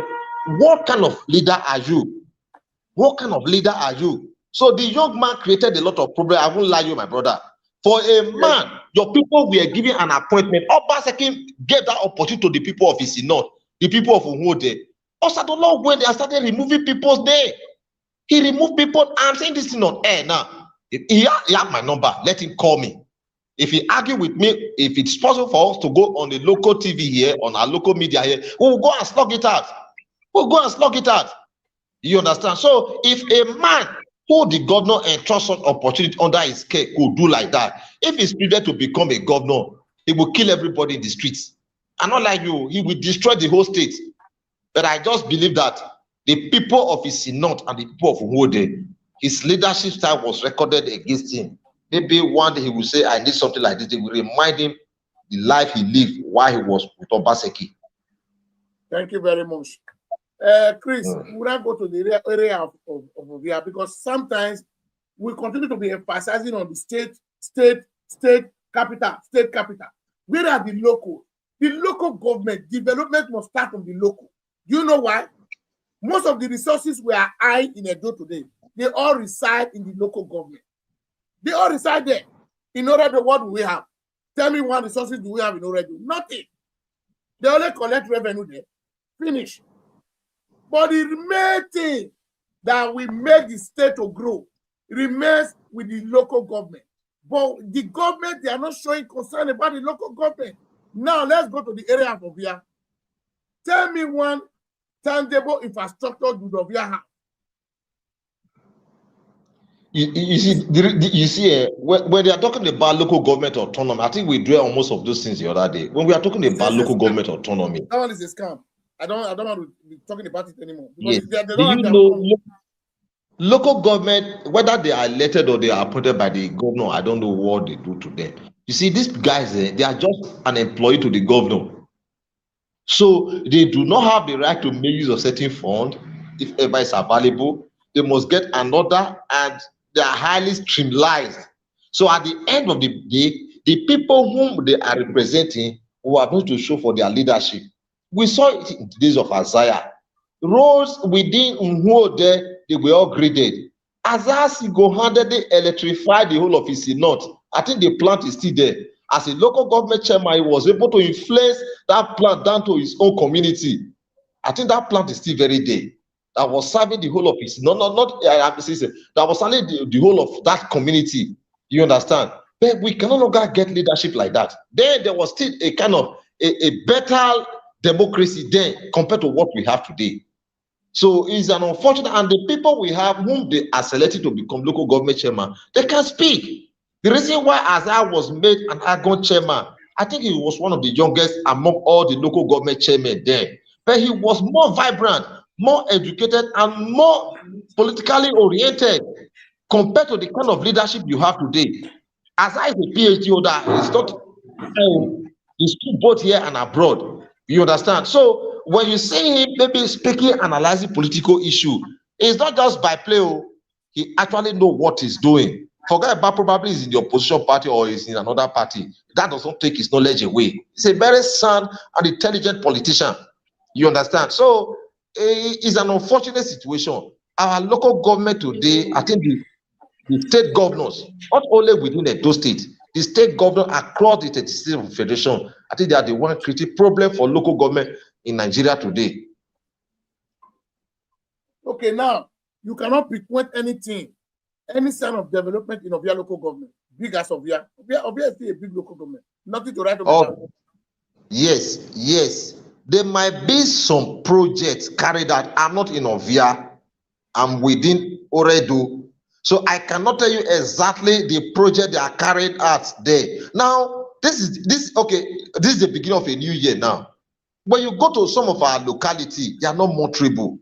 what kind of leader are you? What kind of leader are you? So the young man created a lot of problem. I won't lie you, my brother. For a man, your people were given an appointment. Obaseki gave that opportunity to the people of Isinorth, the people of Nwode. Osadolo went and started removing people's name. He removed people. I'm saying this thing on air now. He had my number. Let him call me. If he argue with me, if it's possible for us to go on the local TV here, on our local media here, we will go and slug it out. We'll go and slug it out. You understand? So if a man who the governor entrusts such opportunity under his care could do like that. If he's prepared to become a governor, he will kill everybody in the streets. And not like you, he will destroy the whole state. But I just believe that the people of Isinot and the people of Nwode, his leadership style was recorded against him. Maybe one day he will say, I need something like this. They will remind him the life he lived while he was with Obaseki. Thank you very much. Chris, would I go to the area of Ovia? Because sometimes we continue to be emphasizing on the state capital. Where are the local? The local government development must start from the local. You know why? Most of the resources we are eyeing in Edo today, they all reside in the local government. They all reside there. In Oredo, what do we have? Tell me what resources do we have in Oredo? Nothing. They only collect revenue there. Finish. But the main thing that will make the state to grow remains with the local government. But the government, they are not showing concern about the local government. Now, let's go to the area of Ovia. Tell me one tangible infrastructure do Ovia have? You see, when they are talking about local government autonomy, I think we dwell on most of those things the other day. When we are talking about local government autonomy, that one is a scam. I don't want to be talking about it anymore. Yes. Do you know local government, whether they are elected or they are appointed by the governor, I don't know what they do to them. You see, these guys, they are just an employee to the governor. So they do not have the right to make use of certain fund if ever is available. They must get another, and they are highly streamlined. So at the end of the day, the people whom they are representing who are going to show for their leadership. We saw it in the days of Isaiah. Roads within Nwode, they were all graded. Isaiah single-handedly electrified the whole of Isinot. I think the plant is still there. As a local government chairman, he was able to influence that plant down to his own community. I think that plant is still very there. That was serving the whole of Isinot, that was serving the whole of that community. You understand? But we can no longer get leadership like that. Then there was still a kind of a better democracy then compared to what we have today. So it's an unfortunate, and the people we have whom they are selected to become local government chairman, they can speak. The reason why Isaiah was made an Agon chairman, I think he was one of the youngest among all the local government chairmen then. But he was more vibrant, more educated, and more politically oriented compared to the kind of leadership you have today. Isaiah is a PhD holder. It's not he's both here and abroad. You understand? So when you see him maybe speaking, analyzing political issue, it's not just by play. He actually know what he's doing. Forget about probably he's in the opposition party or he's in another party. That doesn't take his knowledge away. He's a very sound and intelligent politician. You understand? So it's an unfortunate situation. Our local government today, I think the state governors, not only within Edo State, the state governor across the 37 federation, I think they are the one creating problem for local government in Nigeria today. Okay, now you cannot pinpoint anything, any sign of development in Ovia local government, big as Ovia. Ovia is still a big local government. Nothing to write about. Oh, yes. There might be some projects carried out. I'm not in Ovia. I'm within Oredo. So I cannot tell you exactly the project they are carried out there. Now, this is the beginning of a new year now. When you go to some of our locality, they are not motorable.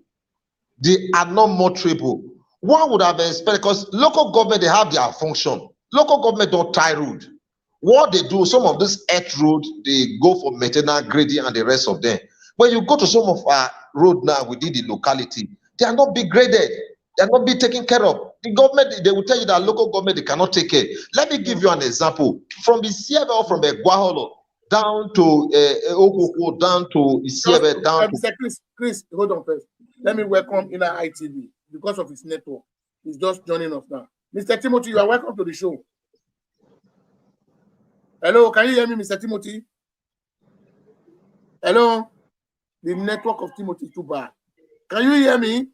One would have expected, because local government, they have their function. Local government don't tie road. What they do, some of this earth road, they go for maintenance, grading, and the rest of them. When you go to some of our road now within the locality, they are not being graded. They are not being taken care of. The government, they will tell you that local government, they cannot take care. Let me give you an example. From Isiebe or from Egwaholo down to Okoko, down to Isiebe, down to... Chris, hold on first. Let me welcome Inner ITV because of his network. He's just joining us now. Mr. Timothy, you are welcome to the show. Hello, can you hear me, Mr. Timothy? Hello? The network of Timothy is too bad. Can you hear me?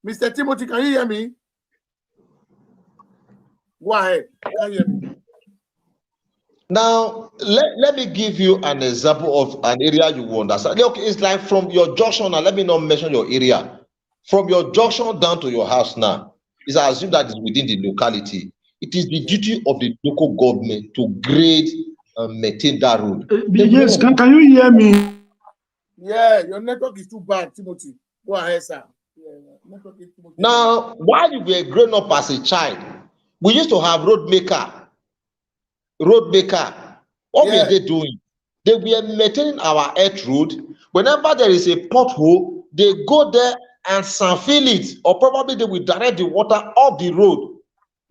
Mr. Timothy, can you hear me? Go ahead. Can you hear me? Now, let me give you an example of an area you will understand. Look, it's like from your junction, now let me not mention your area. From your junction down to your house now, is I assume that is within the locality. It is the duty of the local government to grade and maintain that road. Yes, can you hear me? Yeah, your network is too bad, Timothy. Go ahead, sir. Network is too bad. Now, while you were growing up as a child, we used to have road maker. What were they doing? They were maintaining our earth road. Whenever there is a pothole, they go there and fill it, or probably they will direct the water off the road.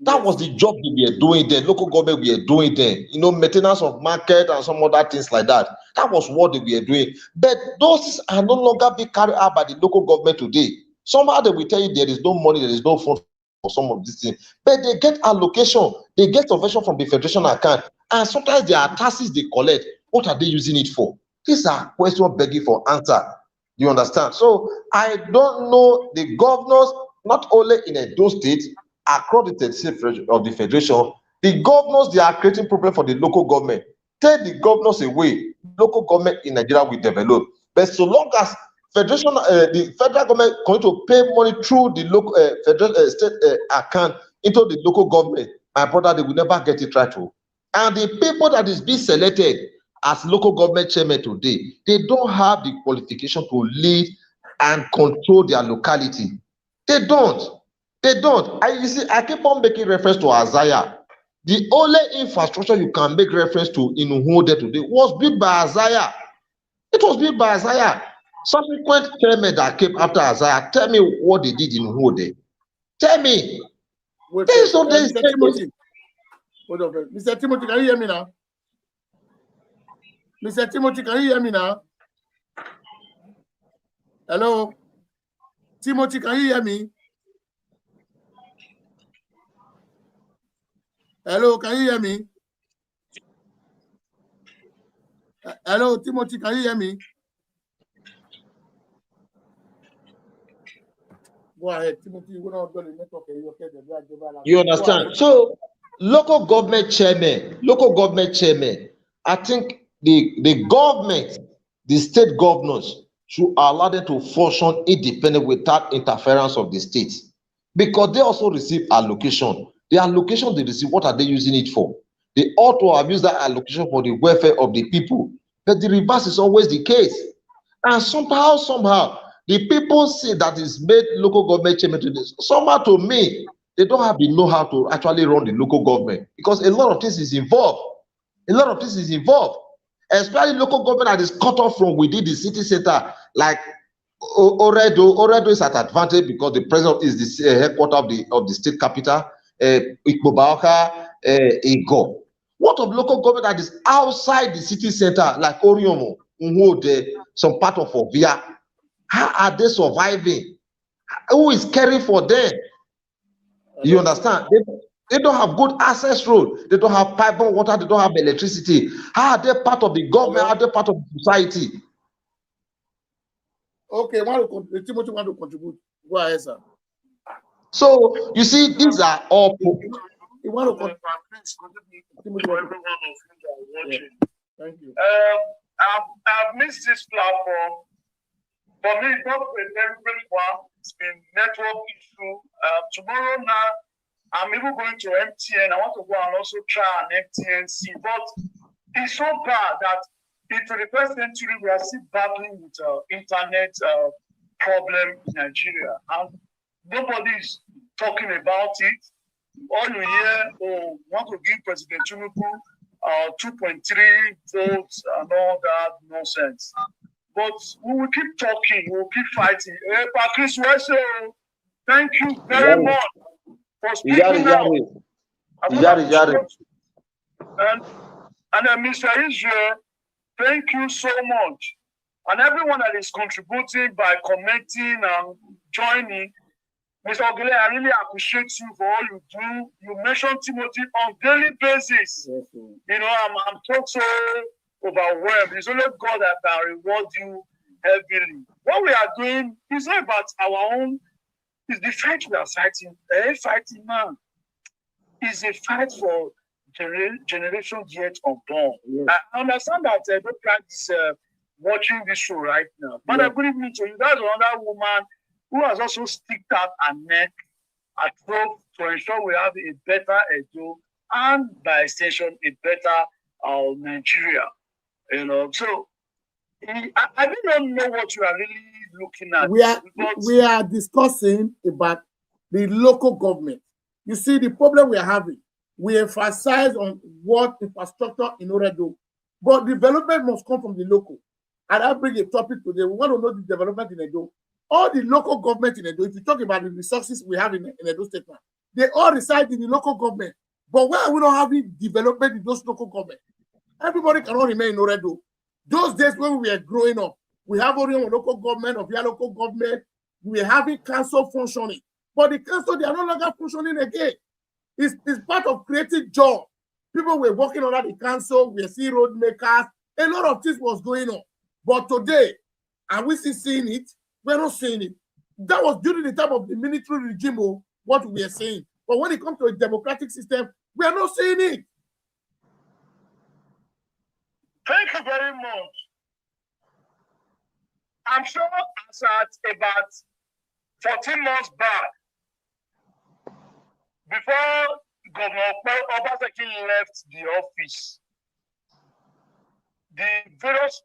That was the job they were doing there. Local government were doing there. You know, maintenance of market and some other things like that. That was what they were doing. But those are no longer being carried out by the local government today. Somehow they will tell you there is no money, there is no fund for some of these things. But they get allocation, they get subvention from the federation account, and sometimes there are taxes they collect. What are they using it for? These are questions begging for answer. You understand? So I don't know the governors, not only in Edo State, across the state of the federation, the governors, they are creating problem for the local government. Take the governors away, local government in Nigeria will develop. But so long as federation, the federal government going to pay money through the local federal state account into the local government, my brother, they will never get it right. And the people that is being selected as local government chairman today, they don't have the qualification to lead and control their locality. They don't. You see, I keep on making reference to Isaiah. The only infrastructure you can make reference to in Uhode today was built by Isaiah. It was built by Isaiah. Subsequent chairman that came after Isaiah, tell me what they did in Uhode. Tell me. Mr. Timothy. Hold on, Mr. Timothy, can you hear me now? Mr. Timothy, can you hear me now? Hello? Timothy, can you hear me? Hello, can you hear me? Hello, Timothy, can you hear me? Go ahead, Timothy. You understand? So, local government chairman, I think the government, the state governors should allow them to function independent without interference of the state, because they also receive allocation. The allocation they receive, what are they using it for? They ought to have used that allocation for the welfare of the people. But the reverse is always the case. And somehow, the people say that is made local government chairman to this. Somehow, to me, they don't have the know-how to actually run the local government, because a lot of things is involved. Especially local government that is cut off from within the city center, like Oredo is at advantage because the president is the headquarters of the state capital. Ikpobaoka, Ego. What of local government that is outside the city center, like Oriomo, Uhode, some part of Ovia? How are they surviving? Who is caring for them? You understand? They don't have good access road. They don't have pipe water. They don't have electricity. How are they part of the government? How are they part of the society? Okay, Timothy want to contribute. Go ahead, sir. So you see, these are all. You want to contribute for every one of you that are watching. Thank you. I've missed this platform. For me, it's not a very one. It's been network issue. Tomorrow now, I'm even going to MTN. I want to go and also try an MTNC, but it's so bad that into the first century we are still battling with internet problem in Nigeria, and nobody is talking about it. All you hear, want to give President Tinubu 2.3 votes and all that nonsense. But we will keep talking, we will keep fighting. Chris Wesley, thank you very much for speaking now. And Mr. Israel, thank you so much. And everyone that is contributing by commenting and joining. Mr. Ogile, I really appreciate you for all you do. You mentioned Timothy on daily basis. Yes, you know, I'm so overwhelmed. It's only God that can reward you heavily. What we are doing is not about our own. It's the fight we are fighting. Fighting now is a fight for generations yet unborn. Yes. I understand that Edo Pride is watching this show right now. But Yeah. good evening to you. That's another woman who has also sticked out her neck at throat to ensure we have a better Edo and by extension a better Nigeria. You know, so I do not know what you are really looking at. We are discussing about the local government. You see, the problem we are having, we emphasize on what infrastructure in order to do, but development must come from the local. And I bring a topic today. We want to know the development in Edo. All the local government in Edo, if you talk about the resources we have in Edo State now, they all reside in the local government. But why are we not having development in those local government? Everybody cannot remain in Oredo. Those days when we were growing up, we have only one local government, of your local government, we are having council functioning. But the council, they are no longer functioning again. It's part of creating job. People were working under the council, we see road makers, a lot of things was going on. But today, are we still seeing it? We're not seeing it. That was during the time of the military regime, what we are saying. But when it comes to a democratic system, we are not seeing it. Thank you very much. I'm sure as at about 14 months back, before Governor Obaseki left the office, the various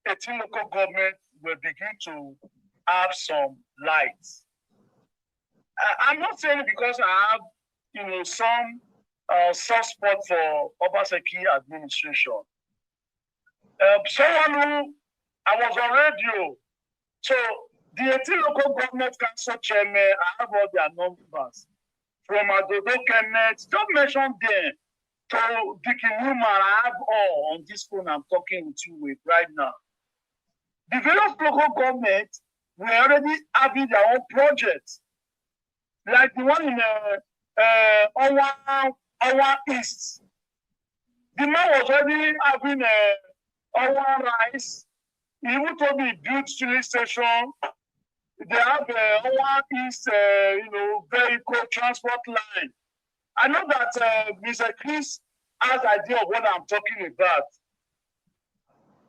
18 local governments will begin to have some lights. I'm not saying it because I have, some soft spot for Obaseki administration. Someone who I was on radio, so the 18 local government council chairman, I have all their numbers. From Adodo Kenneth, don't mention them. To Dickie Newman, I have all on this phone I'm talking with you with right now. The various local governments were already having their own projects. Like the one in our East. The man was already having our rice. He even told me he built filling station. They have our East, vehicle transport line. I know that Mr. Chris has idea of what I'm talking about.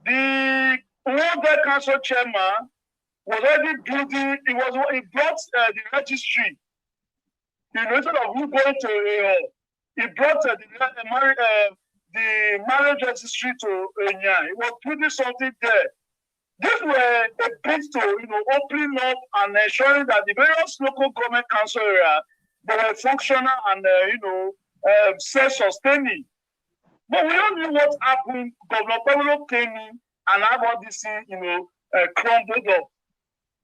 The World Bank Council chairman was already building. He brought the registry. Instead of you going to, he brought the marriage registry to Enya. He was putting something there. These were a bit to, opening up and ensuring that the various local government council area they were functional and, self-sustaining. But we don't know what happened. Governor Pablo came in and had all this thing, crumbled up.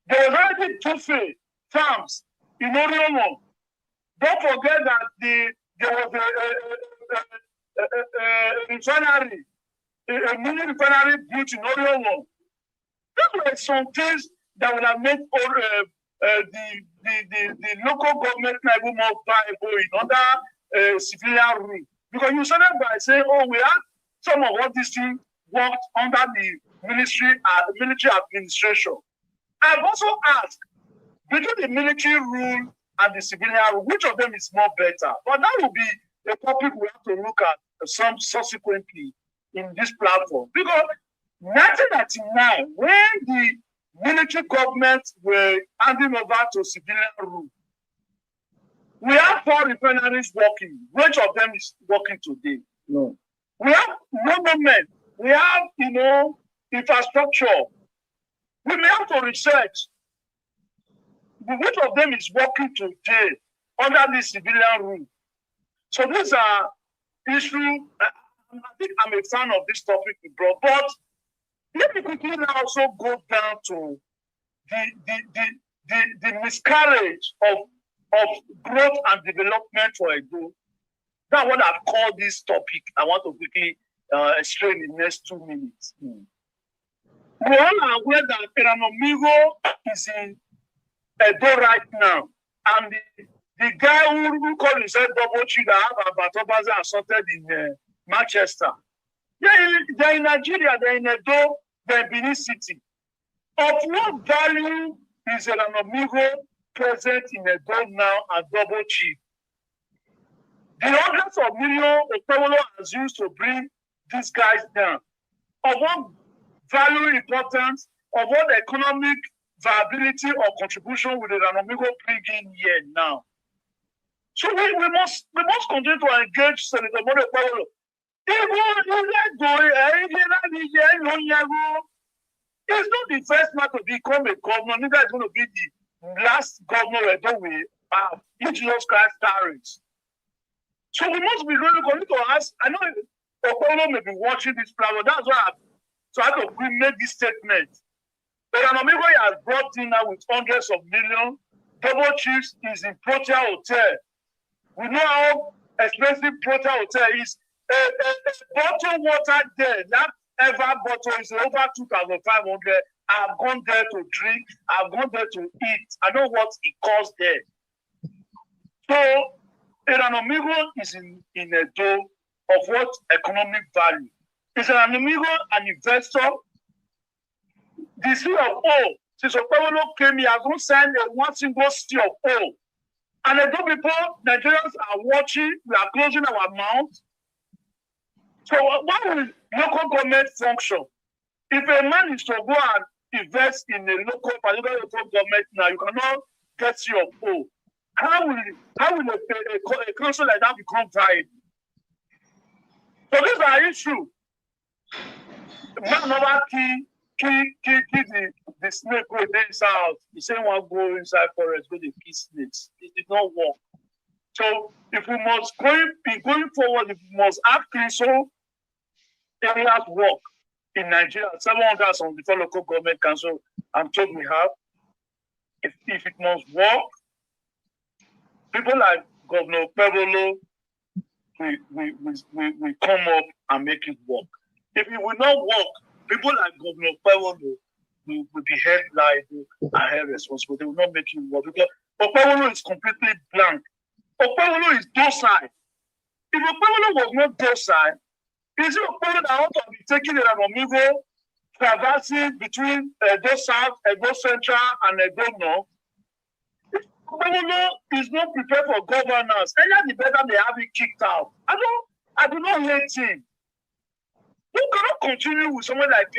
There was already 2 farms in Oriomo. Don't forget that there was a refinery, a mini refinery built in Oriomo. These were some things that would have made the local government even more viable in other civilian rule. Because you started by saying, we had some of what these things worked under the military administration. I've also asked, between the military rule and the civilian rule, which of them is more better? But that will be a topic we have to look at some subsequently in this platform. Because 1999, when the military government were handing over to civilian rule, we have 4 refineries working. Which of them is working today? No. We have no government. We have, infrastructure. We may have to research. Which of them is working today under the civilian rule? So these are issues. I think I'm a fan of this topic we brought, but let me quickly now also go down to the miscarriage of growth and development for Edo. That's what I've called this topic. I want to quickly explain in the next 2 minutes. We all are aware that Peranomigo is in Edo right now, and the guy who called himself Double Chi that have Batobaza assaulted in Manchester. They're in Nigeria, they're in Edo, they're in Benin City. Of what value is Peranomigo present in Edo now and Double Chi? The hundreds of millions Okpebholo has used to bring these guys down. Of what value, importance, of what economic viability or contribution will the Ranomigo bring in here now? So we must continue to engage Senator Monday Okpebholo. He's not the first man to become a governor. Neither is going to be the last governor Edo we have. Jesus Christ tarries. So we must be going to ask. I know Okpebholo may be watching this plan, but that's why I tried to make this statement. But Ranomigo has brought in now with hundreds of millions. Double Chiefs is in Protea Hotel. We know how expensive Protea Hotel is. A bottled water there, that ever bottle is over 2,500. I've gone there to drink. I've gone there to eat. I know what it costs there. So, Ranomigo is in a door of what economic value. Is Ranomigo an investor? The C of O, since Okpebholo came here, has not signed one single C of O. And the people, Nigerians are watching, we are closing our mouths. So why will local government function? If a man is to go and invest in a particular local government now, you cannot get C of O. How will a council like that become viable? So these are issues. Man over key the snake go inside. The same one go inside forest, go the key snakes. It did not work. So if we must be going forward, if we must act so areas work in Nigeria, 774 local government council, I'm told we have. If it must work, people like Governor Okpebholo we come up and make it work. If it will not work, people like Governor Okpebholo will be held liable and held responsible. They will not make it work because Okpebholo is completely blank. Okpebholo is docile. If Okpebholo was not docile, is it Okpebholo that ought to be taking the Ranomigo, traversing between Edo South, Edo Central, and Edo North? Okpebholo is not prepared for governance. Any the better they have it kicked out. I do not hate him. You cannot continue with someone like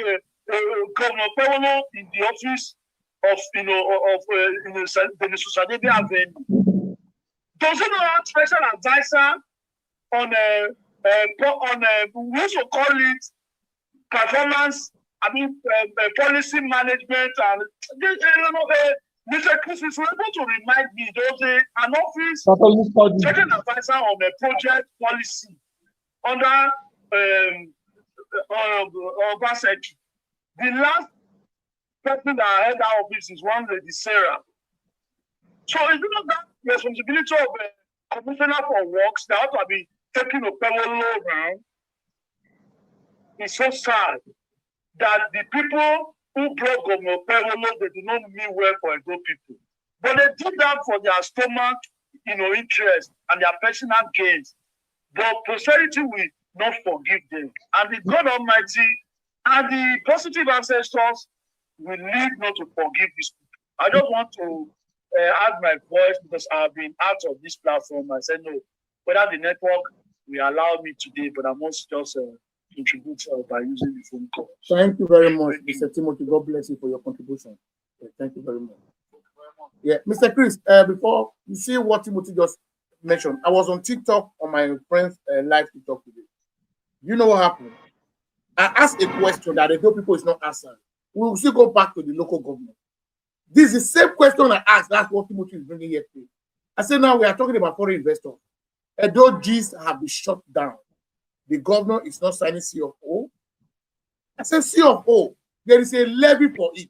Governor Okpebholo in the office of the Susadebe Avenue. Does he not have special advisor on we should call it performance? Policy management and Mr. Chris is able to remind me there's an office second advisor on a project policy under Obaseki. The last person that had that office is one Lady Sarah. So it's not that responsibility of a commissioner for works that ought to be taking Okpebholo around. It's so sad that the people who brought Governor Okpebholo, they do not mean well for Edo people. But they did that for their stomach, interest and their personal gains. But posterity will not forgive them. And the God Almighty and the positive ancestors will need not to forgive these people. I just want to add my voice because I've been out of this platform. I said, no, whether the network will allow me today, but I must just contribute by using the phone call. Thank you very much, Mr. Timothy. God bless you for your contribution. Thank you very much. Yeah, Mr. Chris, before you see what Timothy just mentioned, I was on TikTok on my friend's live TikTok today. You know what happened? I asked a question that the Edo people is not answering. We will still go back to the local government. This is the same question I asked. That's what Timothy is bringing here today. I said, now we are talking about foreign investors. Edo Gs have been shut down. The governor is not signing C of O. I said, C of O, there is a levy for it.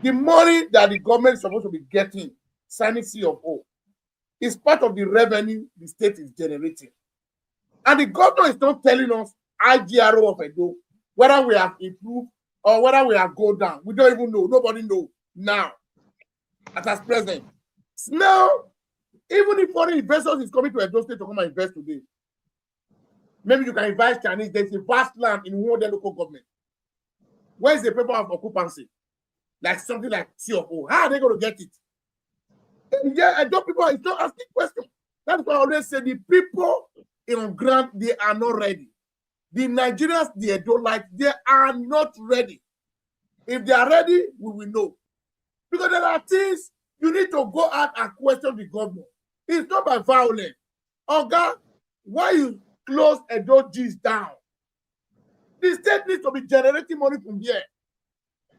The money that the government is supposed to be getting, signing C of O, is part of the revenue the state is generating. And the governor is not telling us IGRO of Edo, whether we have improved or whether we have gone down. We don't even know. Nobody knows now, as present. Now, even if foreign investors is coming to Edo State to come and invest today, maybe you can invite Chinese. There's a vast land in one of the local government. Where is the paper of occupancy? Like something like C of O. How are they going to get it? And yeah, Edo people is not asking questions. That's why I always say the people on ground, they are not ready. The Nigerians, they don't like, they are not ready. If they are ready, we will know. Because there are things you need to go out and question the government. It's not by violence. Oga, why you close Edo G's down? The state needs to be generating money from here.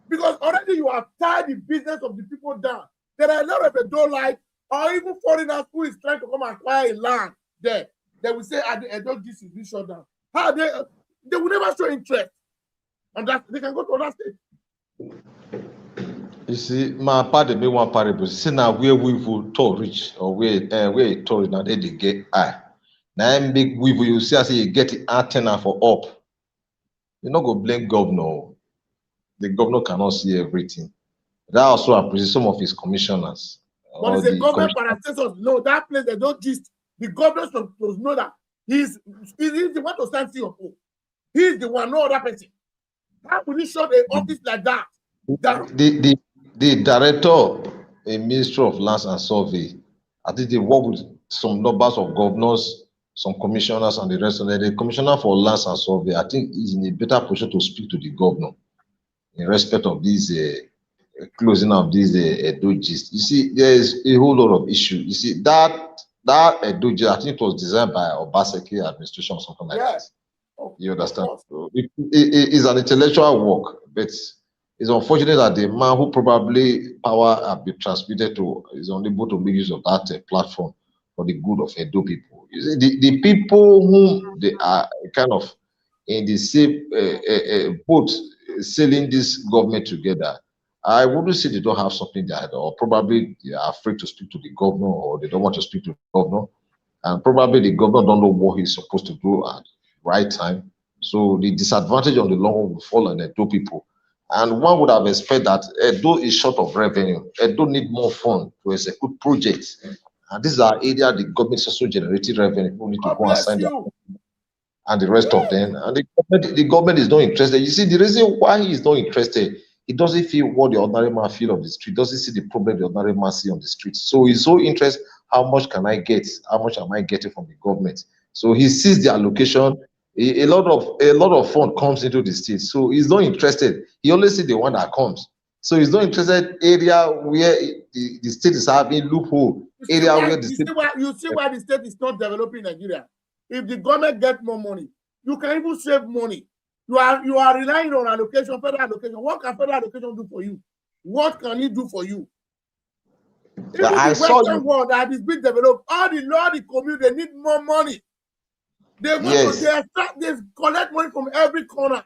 Because already you have tied the business of the people down. There are a lot of Edo like, or even foreigners who is trying to come and acquire a land there. They will say, the Edo G's is being shut down. How they will never show interest. And that they can go to other states. You see, my party me one parable. See now where we will to reach or where it to now they get high. Now big weevil you see, I say you get the antenna for up. You not go blame governor. The governor cannot see everything. That also appreciate some of his commissioners. But it's a government parastatals. No, that place they don't just the governor should know that he's the one to stand still. He's the one, no other person. How could he shut an office like that? The director, a Ministry of Lands and Survey, I think they work with some numbers of governors, some commissioners, and the rest of them. The commissioner for Lands and Survey, I think, is in a better position to speak to the governor in respect of this closing of these Edo G's. You see, there is a whole lot of issue. You see, that Edo G, I think it was designed by Obaseki administration or something like that. You understand? So it is an intellectual work, but it's unfortunate that the man who probably power have been transmitted to is unable to make use of that platform for the good of Edo people. You see, the people whom they are kind of in the same boat sailing this government together, I wouldn't say they don't have something there, or probably they are afraid to speak to the governor, or they don't want to speak to the governor, and probably the governor don't know what he's supposed to do at the right time. So the disadvantage on the long run will fall on Edo people. And one would have expected that Edo is short of revenue. Edo need more funds to execute projects. And this is our area the government is also generating revenue. We need to go and sign them. And the rest of them. And the government is not interested. You see, the reason why he is not interested, he doesn't feel what the ordinary man feel on the street, doesn't see the problem the ordinary man see on the street. So he's so interested, how much can I get? How much am I getting from the government? So he sees the allocation. A lot of fund comes into the state. So he's not interested. He only sees the one that comes. So he's not interested area where the state is having loophole. You see why the state is not developing Nigeria. If the government get more money, you can even save money. You are relying on allocation, federal allocation. What can federal allocation do for you? What can it do for you? Even the Western world that is being developed, all the community, they need more money. They collect money from every corner.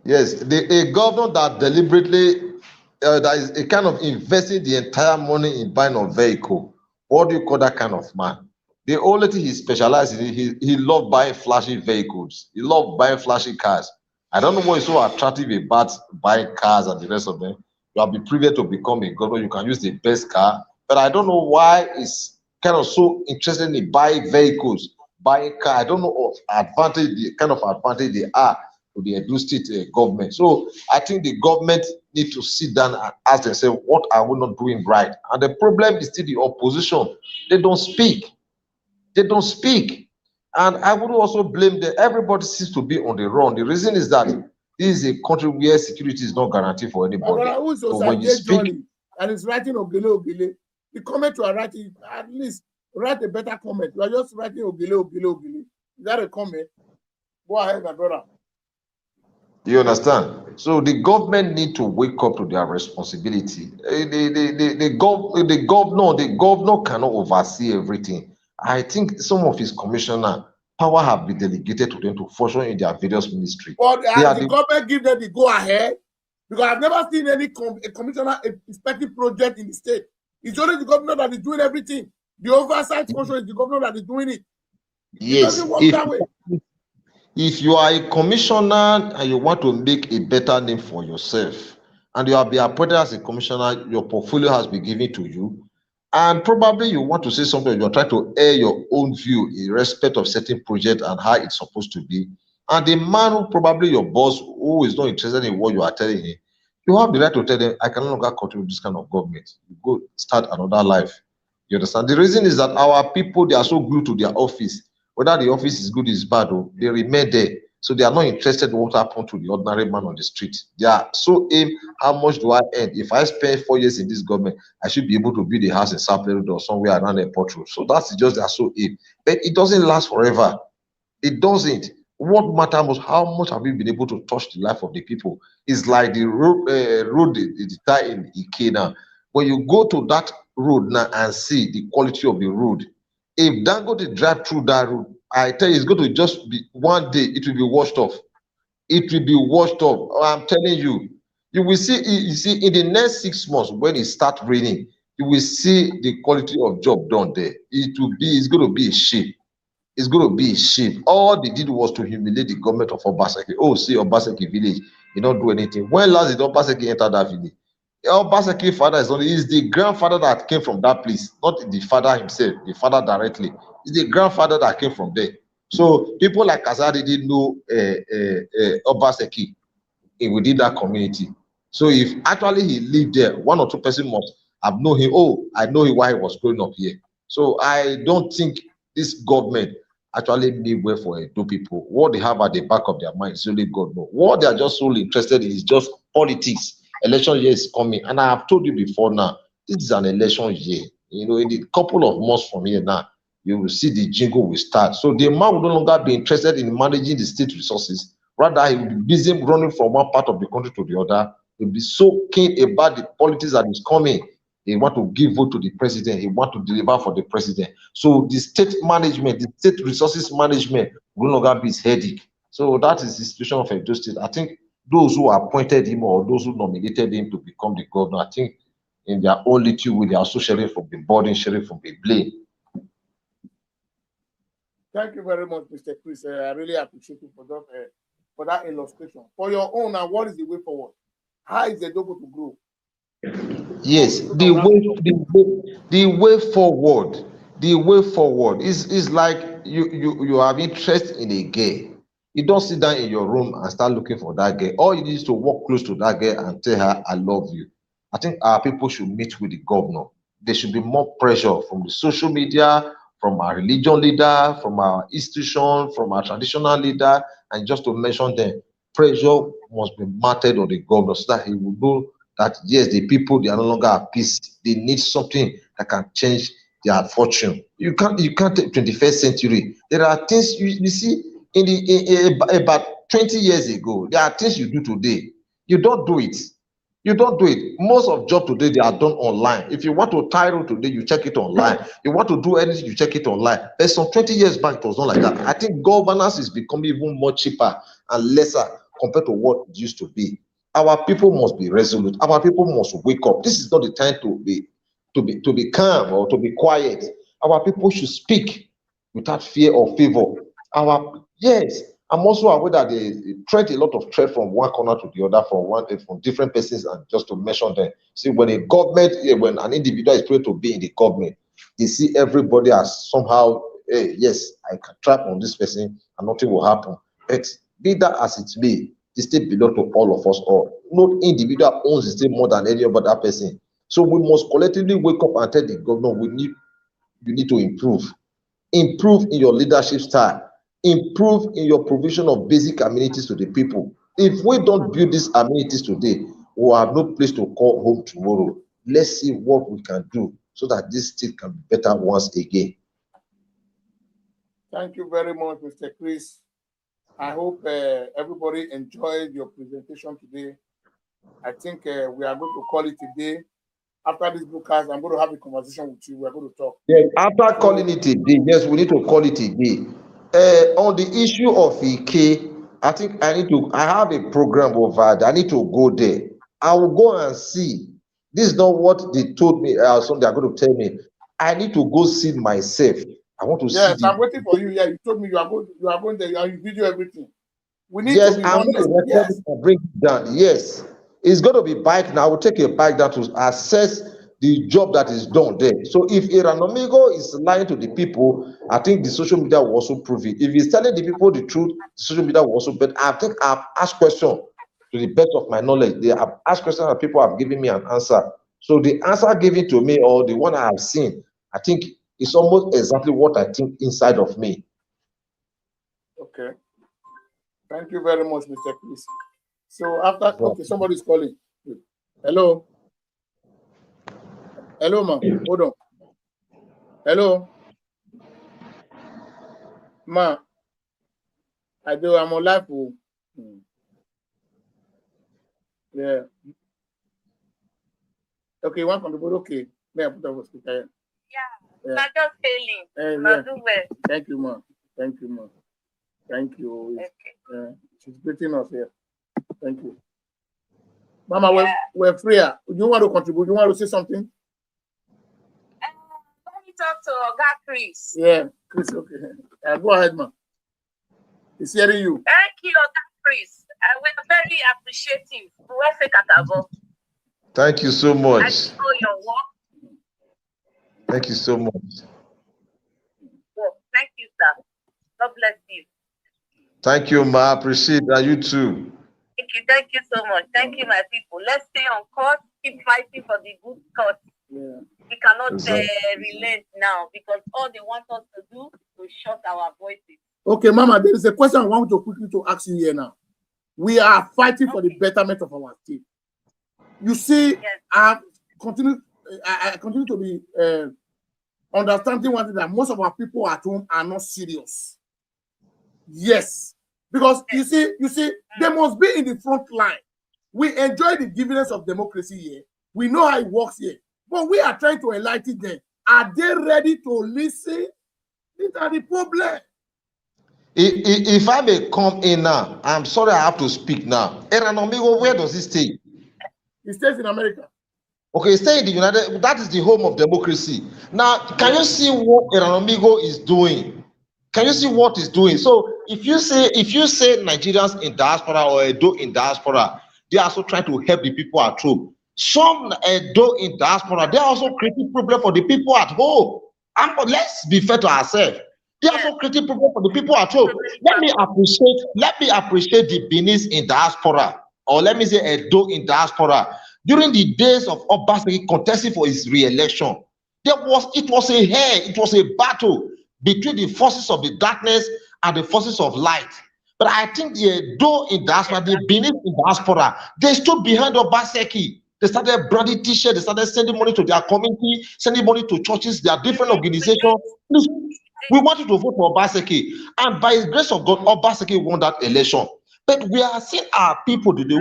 Yes, a governor that deliberately that is a kind of investing the entire money in buying a vehicle. What do you call that kind of man? The only thing he specializes in, he loves buying flashy vehicles. He loves buying flashy cars. I don't know what is so attractive about buying cars and the rest of them. You have been privileged to become a governor. You can use the best car, but I don't know why it's kind of so interested in buying vehicles. Buying car, I don't know of advantage, the kind of advantage they are to the Edo State government. So I think the government need to sit down and ask themselves, what are we not doing right? And the problem is still the opposition. They don't speak. They don't speak. And I would also blame them. Everybody seems to be on the run. The reason is that this is a country where security is not guaranteed for anybody. So when you speak, and it's writing Ogele, the comment you are writing, at least write a better comment. You are just writing Ogele. Is that a comment? Go ahead, my brother. You understand? So the government need to wake up to their responsibility. The governor cannot oversee everything. I think some of his commissioner power have been delegated to them to function in their various ministries. But the government give them the go ahead, because I've never seen any commissioner inspecting project in the state. It's only the governor that is doing everything. The oversight function is the governor that is doing it. Yes. If you are a commissioner and you want to make a better name for yourself, and you have been appointed as a commissioner, your portfolio has been given to you, and probably you want to say something, you're trying to air your own view in respect of certain project and how it's supposed to be, and the man who probably your boss who is not interested in what you are telling him, you have the right to tell them, I can no longer continue this kind of government. You go start another life. You understand? The reason is that our people, they are so glued to their office. Whether the office is good or is bad, they remain there. So they are not interested in what happened to the ordinary man on the street. They are so aim, how much do I earn? If I spend 4 years in this government, I should be able to build a house in South Florida or somewhere around the Road. So that's just their so aim. But it doesn't last forever. It doesn't. What matters most, how much have we been able to touch the life of the people? It's like the road the tie in Ike now. When you go to that road now and see the quality of the road, if Dangote drive through that road, I tell you, it's going to just be one day, it will be washed off. It will be washed off. I'm telling you. You will see, you see, in the next 6 months, when it starts raining, you will see the quality of job done there. It's going to be a shame. It's going to be a shame. All they did was to humiliate the government of Obaseki. Oh, see, Obaseki village, you don't do anything. When last did Obaseki enter that village? Obaseki father is the grandfather that came from that place, not the father himself, the father directly. It's the grandfather that came from there. So people like Azadi didn't know Obaseki within that community. So if actually he lived there, 1 or 2 persons must have known him. Oh, I know him while he was growing up here. So I don't think this government actually made way for Edo people. What they have at the back of their mind is only God knows. What they are just solely interested in is just politics. Election year is coming, and I have told you before now, this is an election year. You know, in a couple of months from here now, you will see the jingle will start. So the man will no longer be interested in managing the state resources. Rather, he will be busy running from one part of the country to the other. He'll be so keen about the politics that is coming. He want to give vote to the president. He want to deliver for the president. So the state management, the state resources management will no longer be his headache. So that is the situation of Edo State. I think those who appointed him or those who nominated him to become the governor, I think in their own little way, they are also sharing from the burden, sharing from the blame. Thank you very much, Mr. Chris. I really appreciate you for that illustration. For your own, now, what is the way forward? How is the double to grow? Yes, the way forward is like you have interest in a girl. You don't sit down in your room and start looking for that girl. All you need is to walk close to that girl and tell her, I love you. I think our people should meet with the governor. There should be more pressure from the social media, from our religion leader, from our institution, from our traditional leader, and just to mention them, pressure must be mounted on the governor so that he will know that yes, the people, they are no longer at peace. They need something that can change their fortune. You can't take 21st century. There are things you see about 20 years ago. There are things you do today. You don't do it. You don't do it. Most of jobs today, they are done online. If you want to tie road today, you check it online. You want to do anything, you check it online. But some 20 years back, it was not like that. I think governance is becoming even more cheaper and lesser compared to what it used to be. Our people must be resolute. Our people must wake up. This is not the time to be calm or to be quiet. Our people should speak without fear or favor. Yes, I'm also aware that they trade a lot of trade from one corner to the other from different persons, and just to mention them. See, when when an individual is praying to be in the government, they see everybody as somehow, hey, yes, I can trap on this person and nothing will happen. But be that as it may, the state belongs to all of us all. No individual owns the state more than any other person. So we must collectively wake up and tell the governor, you need to improve. Improve in your leadership style. Improve in your provision of basic amenities to the people. If we don't build these amenities today, we'll have no place to call home tomorrow. Let's see what we can do so that this state can be better once again. Thank you very much, Mr. Chris. I hope everybody enjoyed your presentation today. I think we are going to call it a day. After this broadcast, I'm going to have a conversation with you. We're going to talk. Yeah, after calling it a day, yes, we need to call it a day. On the issue of Ike, I think I have a program over there. I need to go there. I will go and see. This is not what they told me, something they're going to tell me. I need to go see myself. I want to see. Yes, I'm waiting for you. Yeah, you told me you are going there, you video everything. We need yes, to be I'm going to record it and bring it down. Yes, it's going to be bike now. I will take a bike down to assess the job that is done there. So if Iranomigo is lying to the people, I think the social media will also prove it. If he's telling the people the truth, the social media will also. But I think I've asked questions to the best of my knowledge. They have asked questions and people have given me an answer. So the answer given to me or the one I have seen, I think it's almost exactly what I think inside of me. Okay. Thank you very much, Mr. Chris. So after, okay, somebody's calling. Hello. Hello, ma. Hold on. Hello. Ma. I'm on live. Yeah. Okay, one from the board. Okay. May I put up a speaker? Yeah. Not just failing. Yeah. Do well. Thank you, ma. Thank you, ma. Thank you. Okay. She's greeting us here. Thank you. Mama, we're free. You want to contribute? You want to say something? Let me talk to Oga Chris. Yeah, Chris, okay. Go ahead, ma. He's hearing you. Thank you, Oga Chris. We're very appreciative. Thank you so much. I know your work. Thank you so much. Well, thank you, sir. God bless you. Thank you, ma. Appreciate that. You too. Thank you so much. Thank you, my people. Let's stay on course. Keep fighting for the good cause. Yeah. We cannot relent now because all they want us to do is shut our voices. Okay, Mama, there is a question I want to quickly to ask you here now. We are fighting for the betterment of our state. You see, yes. I continue to be understanding one thing that most of our people at home are not serious. Yes, because you see, they must be in the front line. We enjoy the dividends of democracy here. We know how it works here, but we are trying to enlighten them. Are they ready to listen? These are the problem. If I may come in now, I'm sorry I have to speak now. Aaron Omigo, where does he stay? He stays in America. Okay, stay in the United. That is the home of democracy. Now, can you see what Aaron Omigo is doing? Can you see what he's doing? So, if you say Nigerians in diaspora or Edo in diaspora, they are also trying to help the people at home. Some Edo in diaspora, they are also creating problem for the people at home. And let's be fair to ourselves. They are also creating problem for the people at home. Let me appreciate the Benin in diaspora, or let me say Edo in diaspora. During the days of Obaseki contesting for his re-election, it was a battle between the forces of the darkness and the forces of light. But I think the Edo in diaspora, the Benin in diaspora, they stood behind Obaseki. They started branding t-shirts, they started sending money to their community, sending money to churches, their different organizations. We wanted to vote for Obaseki, and by the grace of God, Obaseki won that election. But we are seeing our people today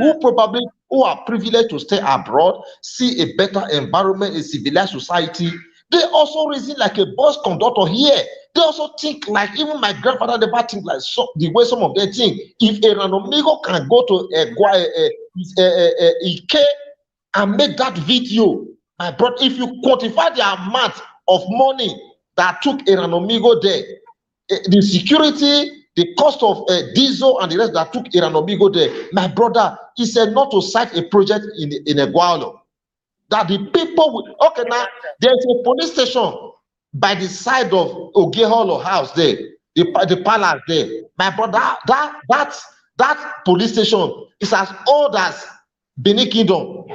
who are privileged to stay abroad, see a better environment, a civilized society. They also reason like a bus conductor here. They also think like, even my grandfather never think like the way some of them think. If Aaron Omigo can go to Ike and make that video, my brother, if you quantify the amount of money that took Aaron Omigo there, the security, the cost of diesel and the rest that took Aaron Omigo there, my brother, he said not to cite a project in Egualo. That the people will, okay, now there's a police station by the side of Ogeholo house there, the palace there. My brother, that police station is as old as Benin Kingdom.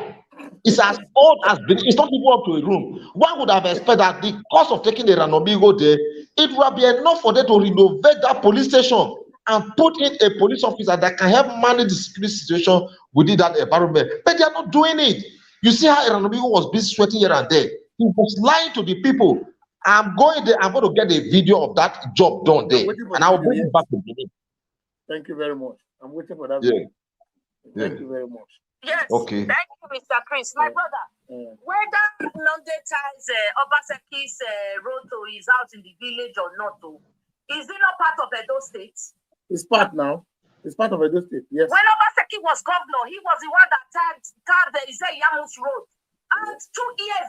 It's as old as Benin. It's not even up to a room. One would have expected that the cost of taking the Aaron Omigo there, it will be enough for them to renovate that police station and put in a police officer that can help manage the security situation within that environment. But they are not doing it. You see how Aaron Omigo was busy sweating here and there. He was lying to the people. I'm going there. I'm going to get a video of that job done there, and I will bring it back to Benin. Thank you very much. I'm waiting for that. Yeah. Thank you very much. Yes. Okay. Thank you, Mr. Chris. My brother, whether Nonde ties Obaseki's road to his house in the village or not, is it not part of Edo State? It's part now. It's part of Edo State, yes. When Obaseki was governor, he was the one that carved the Isaiah Yamus Road. And 2 years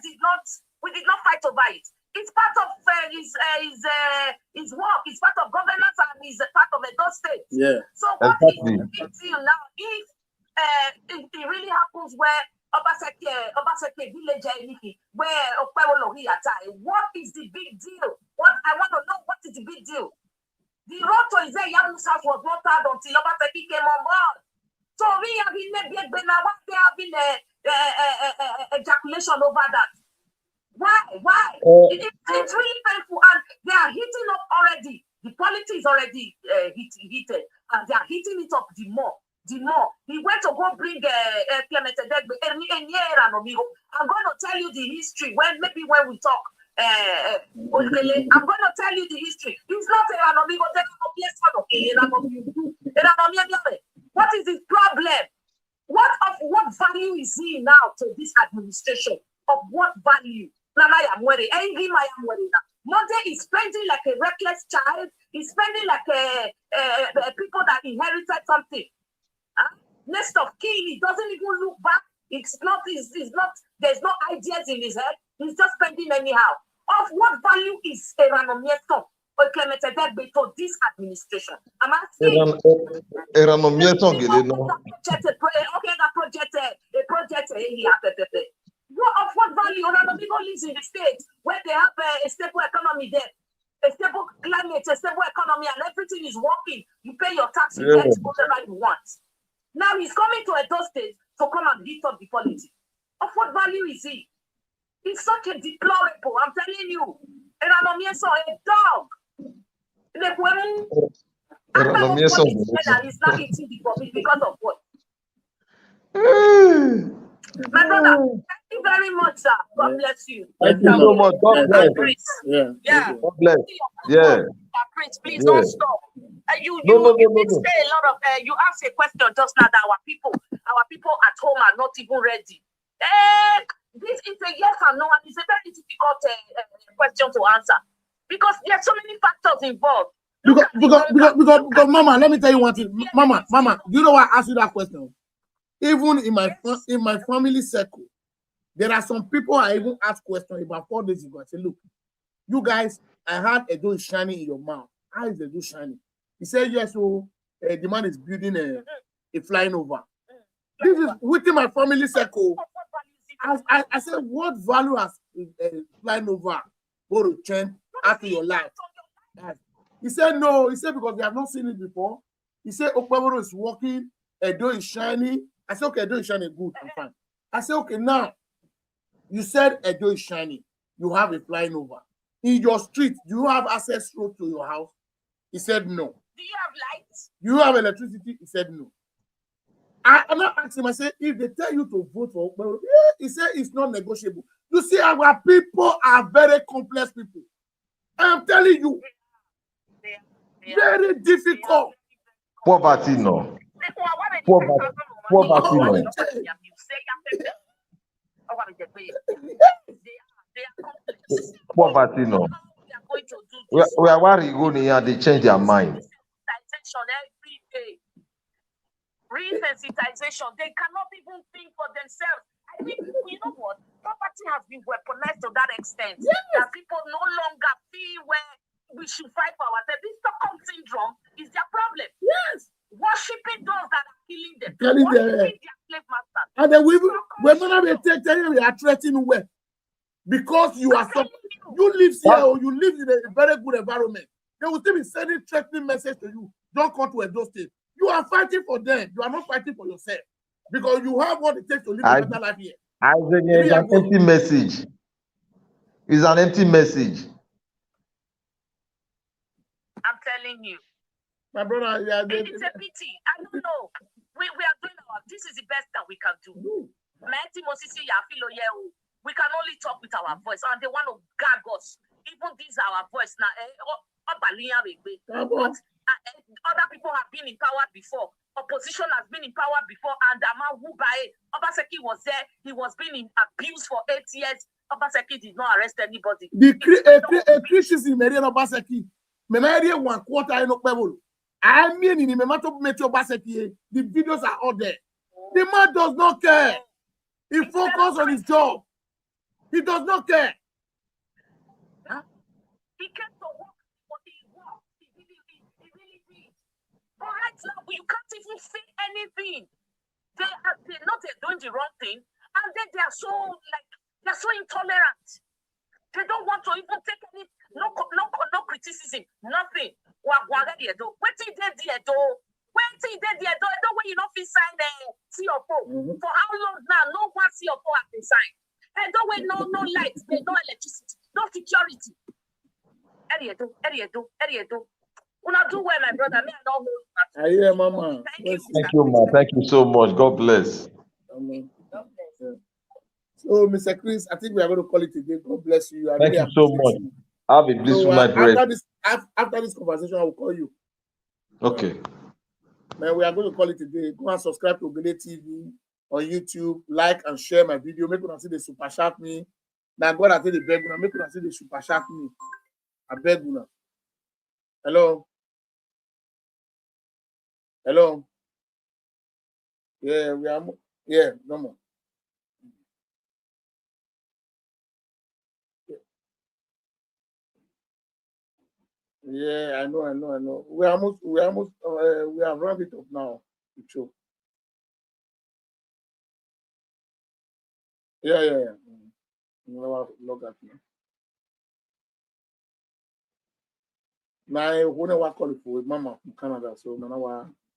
we did not fight over it. It's part of his work, it's part of governance, and it's part of Edo State. Yeah. So what is the big deal now if it really happens where Obaseki village where what is the big deal? I want to know what is the big deal. The road to Isaiah Yamus house was not hard until Obaseki came on board. So we have been having ejaculation over that. Why? It's really painful, and they are heating up already. The politics is already heated, and they are heating it up the more. He went to go bring Clement Edegbe. I'm going to tell you the history when we talk. I'm going to tell you the history. It's not what is his problem? What value is he now to this administration? Of what value? Monday is spending like a reckless child. He's spending like people that inherited something. Next of kin, he doesn't even look back. It's not. There's no ideas in his head. He's just spending anyhow. Of what value is Eranomieto or Clement Edegbe to this administration? I'm asking. Eranomieto, Okay, a project here. Of what value? People lives in the States where they have a stable economy there, a stable climate, a stable economy, and everything is working. You pay your tax, you get whatever you want. Now he's coming to Edo State to come and beat up the politics. Of what value is he? He's such a deplorable, I'm telling you. And I'm a dog. He's not eating the public because of what? My brother, thank you very much, sir. God bless you. Thank you so much. God bless. Yeah. God bless. Yeah. Prince, please don't stop. You say a lot of you asked a question just now that our people at home are not even ready. This is a yes or no, and it's a very difficult question to answer because there are so many factors involved. Because Mama, let me tell you one thing. Mama, do you know why I asked you that question? Even in my family circle, there are some people I even asked questions about 4 days ago. I said, look, you guys, I heard Edo is shining in your mouth. How is Edo shining? He said, yes, so the man is building a flying over. This is within my family circle. I said, what value has flying over go to change after your life? He said, no. He said, because they have not seen it before. He said, Okpeboro is working, Edo is shining. I said, okay, Edo is shining, good, I'm fine. I said, okay, now, you said Edo is shining. You have a flying over. In your street, do you have access road to your house? He said, no. Do you have lights? Do you have electricity? He said, no. I'm not asking him, I said, if they tell you to vote for Okpeboro, he said it's not negotiable. You see, our people are very complex people. I'm telling you, very difficult. Poverty, no. Poverty, no. Poverty, no. We are worried going here, they change their mind. Every day. Resensitization, they cannot even think for themselves. I think, you know what? Property has been weaponized to that extent that people no longer feel where we should fight for ourselves. This Stockholm syndrome is their problem. Yes. Worshipping those that are killing them. Worshipping their slave masters. And then we're not telling we are threatening where. Because you are you live here or you live in a very good environment. They will still be sending threatening message to you. Don't come to Edo State. You are fighting for them. You are not fighting for yourself. Because you have what it takes to live a better life here. It's an empty message. It's an empty message. I'm telling you. My brother, it's a pity. I don't know. We are doing this is the best that we can do. We can only talk with our voice, and they want to gag us. Even this our voice now. But other people have been in power before. Opposition has been in power before, and Obaseki was there. He was being abused for 8 years. Obaseki did not arrest anybody. The criticism in Obaseki, maybe 1/4 in Okpeboro. I mean, in the matter of Metro Obaseki, the videos are all there. The man does not care. He focuses on his job. He does not care. He came to work, but he worked. He really did. But right now, you can't even say anything. They're not doing the wrong thing, and then they're so intolerant. They don't want to even take any no criticism, nothing. Wait till they do. When you not sign the CFO. For how long now? No one CFO has been signed. And don't wait, no light, no electricity, no security. Eriedo. Una do well, my brother. Me, I don't hold. I hear, Mama. Thank you, ma. Thank you so much. God bless. Amen. Yeah. So, Mr. Chris, I think we are going to call it today. God bless you. I Thank really you so appreciate much. you. Have a blissful So, night, bread. after this conversation, I will call you. Okay. Man, we are going to call it today. Go and subscribe to Ogele TV on YouTube. Like and share my video. Make una see the super chat me. Now, God, I tell the beg una. Make una see the super chat me. I beg una. Hello. Hello. Yeah, we are. Yeah, no more. Yeah, I know. We have wrapped it up now. Sure. Yeah. Log out now. Now, when I call it for Mama from Canada, so now